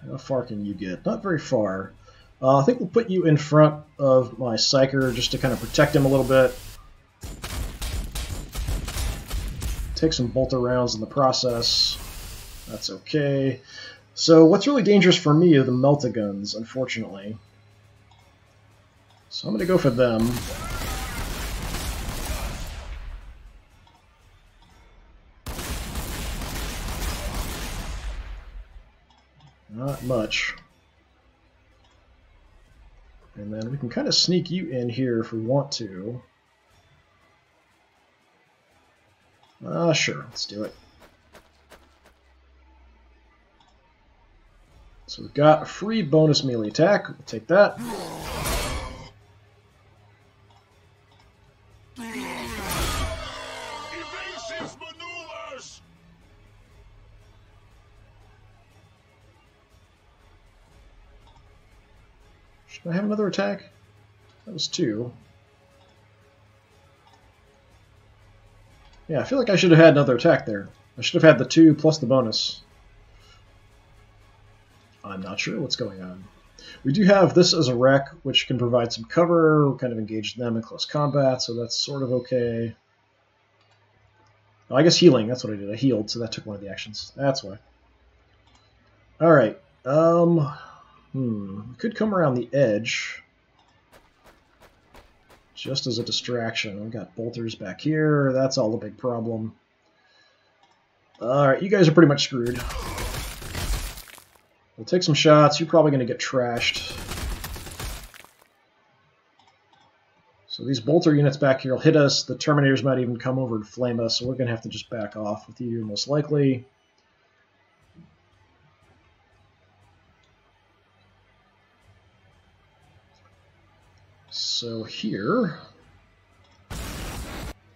A: How far can you get? Not very far. I think we'll put you in front of my Psyker just to kind of protect him a little bit. Take some bolter rounds in the process. That's okay. So what's really dangerous for me are the Melta-Guns, unfortunately. So I'm going to go for them. Not much. And then we can kind of sneak you in here if we want to. Sure, let's do it. So we've got a free bonus melee attack. We'll take that.
B: Evasive maneuvers.
A: Should I have another attack? That was 2. Yeah, I feel like I should have had another attack there. I should have had the 2 plus the bonus. I'm not sure what's going on. We do have this as a wreck, which can provide some cover. We'll kind of engage them in close combat, so that's sort of okay. Oh, I guess healing, that's what I did. I healed, so that took one of the actions. That's why. Alright. We could come around the edge. Just as a distraction. We've got bolters back here. That's all a big problem. Alright, you guys are pretty much screwed. We'll take some shots. You're probably going to get trashed. So these bolter units back here will hit us. The Terminators might even come over and flame us, so we're going to have to just back off with you, most likely. So here,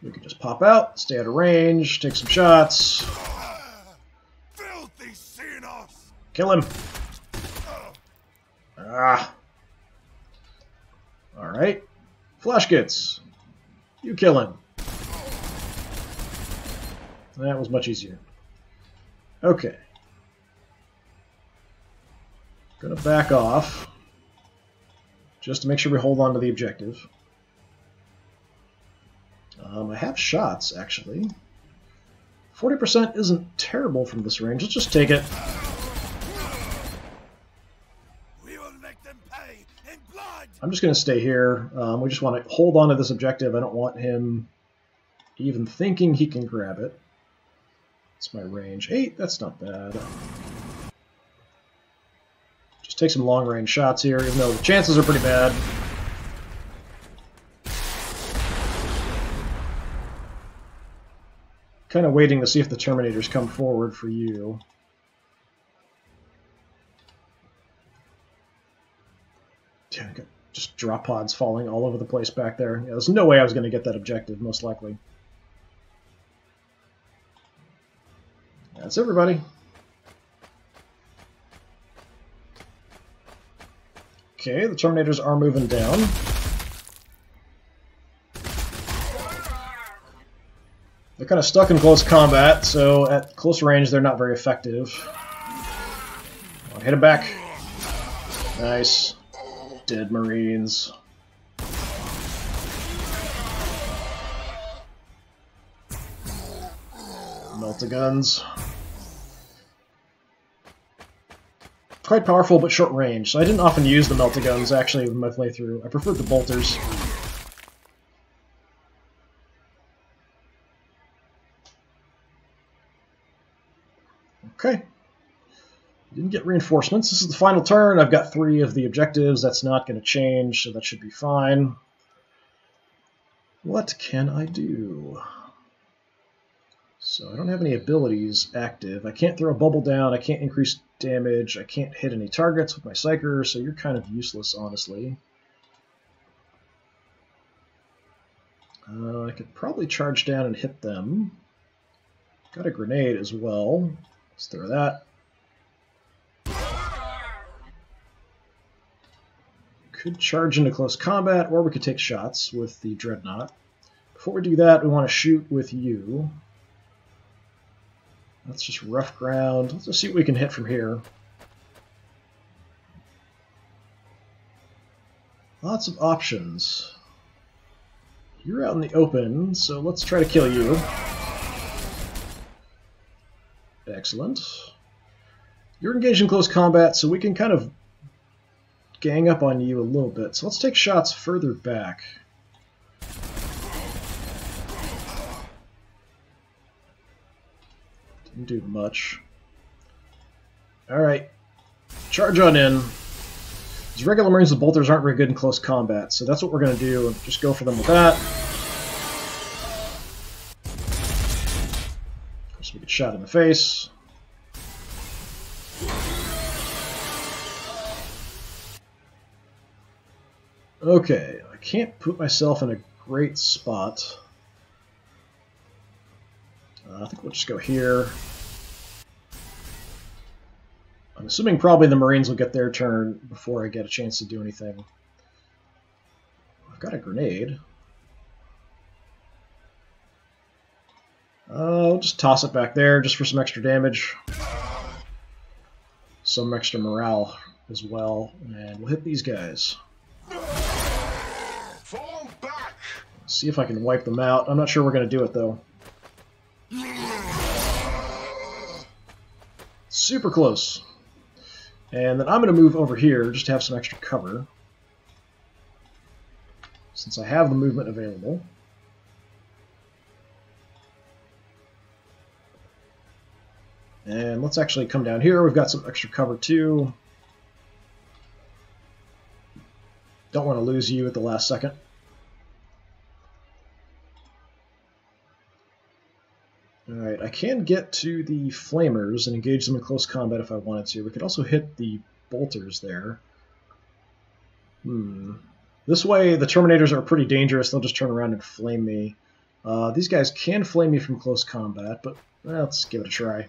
A: we can just pop out, stay out of range, take some shots.
B: Filthy sinners.
A: Kill him. Ah. Alright. Flash gets. You kill him. That was much easier. Okay. Gonna back off. Just to make sure we hold on to the objective. I have shots, actually. 40% isn't terrible from this range. Let's just take it.
B: We will make them pay in blood.
A: I'm just going to stay here. We just want to hold on to this objective. I don't want him even thinking he can grab it. That's my range. 8, that's not bad. Just take some long-range shots here, even though the chances are pretty bad. Kind of waiting to see if the Terminators come forward for you. Yeah, just drop pods falling all over the place back there. Yeah, there's no way I was going to get that objective, most likely. That's everybody. Okay, the Terminators are moving down. They're kind of stuck in close combat, so at close range they're not very effective. I'll hit him back. Nice. Dead Marines. Melta-Guns. quite powerful but short range, so I didn't often use the melt-a-guns actually in my playthrough. I preferred the bolters. Okay. Didn't get reinforcements. This is the final turn. I've got 3 of the objectives. That's not going to change, so that should be fine. What can I do? So I don't have any abilities active. I can't throw a bubble down. I can't increase damage. I can't hit any targets with my Psyker, so you're kind of useless, honestly. I could probably charge down and hit them. Got a grenade as well. Let's throw that. Could charge into close combat, or we could take shots with the Dreadnought. Before we do that, we want to shoot with you. That's just rough ground. Let's just see what we can hit from here. Lots of options. You're out in the open, so let's try to kill you. Excellent. You're engaged in close combat, so we can kind of gang up on you a little bit. So let's take shots further back. Didn't do much. Alright. Charge on in. These regular Marines with bolters aren't very good in close combat, so that's what we're going to do. Just go for them with that. Of course, we get shot in the face. Okay, I can't put myself in a great spot. I think we'll just go here. I'm assuming probably the Marines will get their turn before I get a chance to do anything. I've got a grenade. I'll just toss it back there just for some extra damage. Some extra morale as well. And we'll hit these guys.
B: Fall back.
A: See if I can wipe them out. I'm not sure we're going to do it, though. Super close. And then I'm going to move over here just to have some extra cover, since I have the movement available. And let's actually come down here. We've got some extra cover too. Don't want to lose you at the last second. Alright, I can get to the Flamers and engage them in close combat if I wanted to. We could also hit the Bolters there. This way, the Terminators are pretty dangerous. They'll just turn around and flame me. These guys can flame me from close combat, but let's give it a try.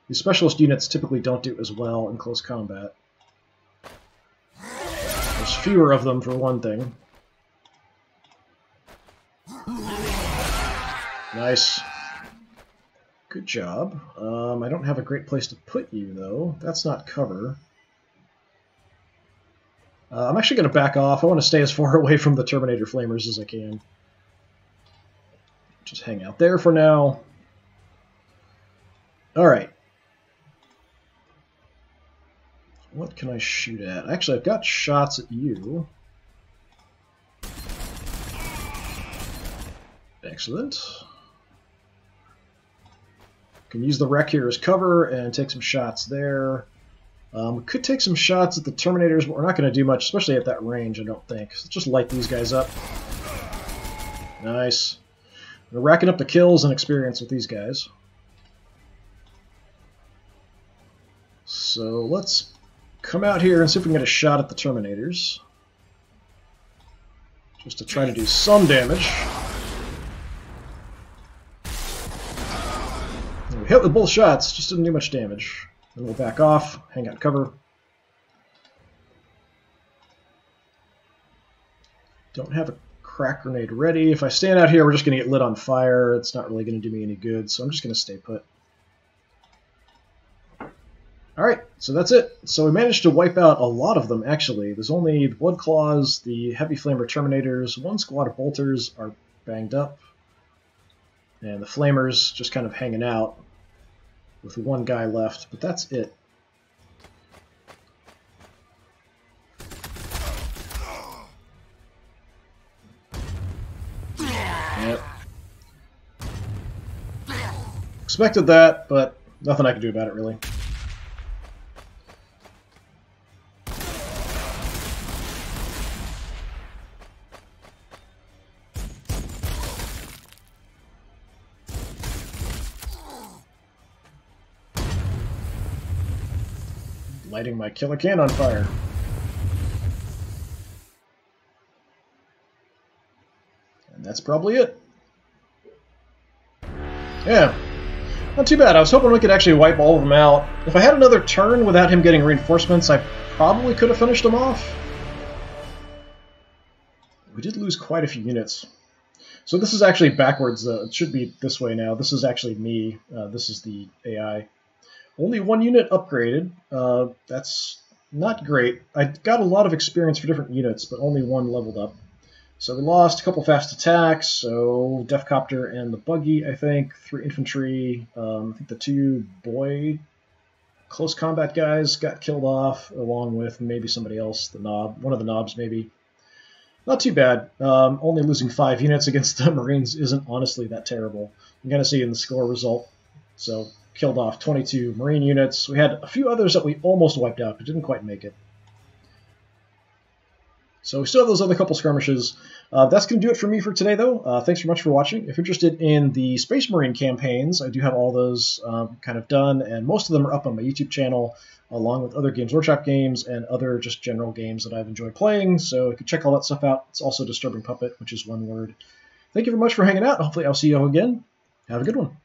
A: These specialist units typically don't do as well in close combat. There's fewer of them, for one thing. Nice. Good job. I don't have a great place to put you, though. That's not cover. I'm actually going to back off. I want to stay as far away from the Terminator Flamers as I can. Just hang out there for now. Alright. What can I shoot at? Actually, I've got shots at you. Excellent. Can use the wreck here as cover and take some shots there. We could take some shots at the Terminators, but we're not going to do much, especially at that range, I don't think. So let's just light these guys up. Nice. We're racking up the kills and experience with these guys. So let's come out here and see if we can get a shot at the Terminators. Just to try to do some damage. We hit with both shots, just didn't do much damage. Then we'll back off, hang out cover. Don't have a crack grenade ready. If I stand out here, we're just going to get lit on fire. It's not really going to do me any good, so I'm just going to stay put. Alright, so that's it. So we managed to wipe out a lot of them, actually. There's only the Blood Claws, the Heavy Flamer Terminators, one squad of Bolters are banged up, and the Flamers just kind of hanging out with one guy left, but that's it. Expected that, but nothing I can do about it, really. Lighting my killer can on fire. And that's probably it. Yeah, not too bad. I was hoping we could actually wipe all of them out. If I had another turn without him getting reinforcements, I probably could have finished him off. We did lose quite a few units. So this is actually backwards. It should be this way now. This is actually me. This is the AI. Only one unit upgraded. That's not great. I got a lot of experience for different units, but only one leveled up. So we lost a couple fast attacks, so Deathcopter and the Buggy, I think. 3 infantry. I think the 2 boy close combat guys got killed off, along with maybe somebody else, the Knob. One of the Knobs, maybe. Not too bad. Only losing 5 units against the Marines isn't honestly that terrible. I'm going to see in the score result. So, killed off 22 Marine units. We had a few others that we almost wiped out, but didn't quite make it. So we still have those other couple skirmishes. That's going to do it for me for today, though. Thanks very much for watching. If you're interested in the Space Marine campaigns, I do have all those kind of done, and most of them are up on my YouTube channel, along with other Games Workshop games and other just general games that I've enjoyed playing. So you can check all that stuff out. It's also Disturbing Puppet, which is one word. Thank you very much for hanging out. Hopefully I'll see you all again. Have a good one.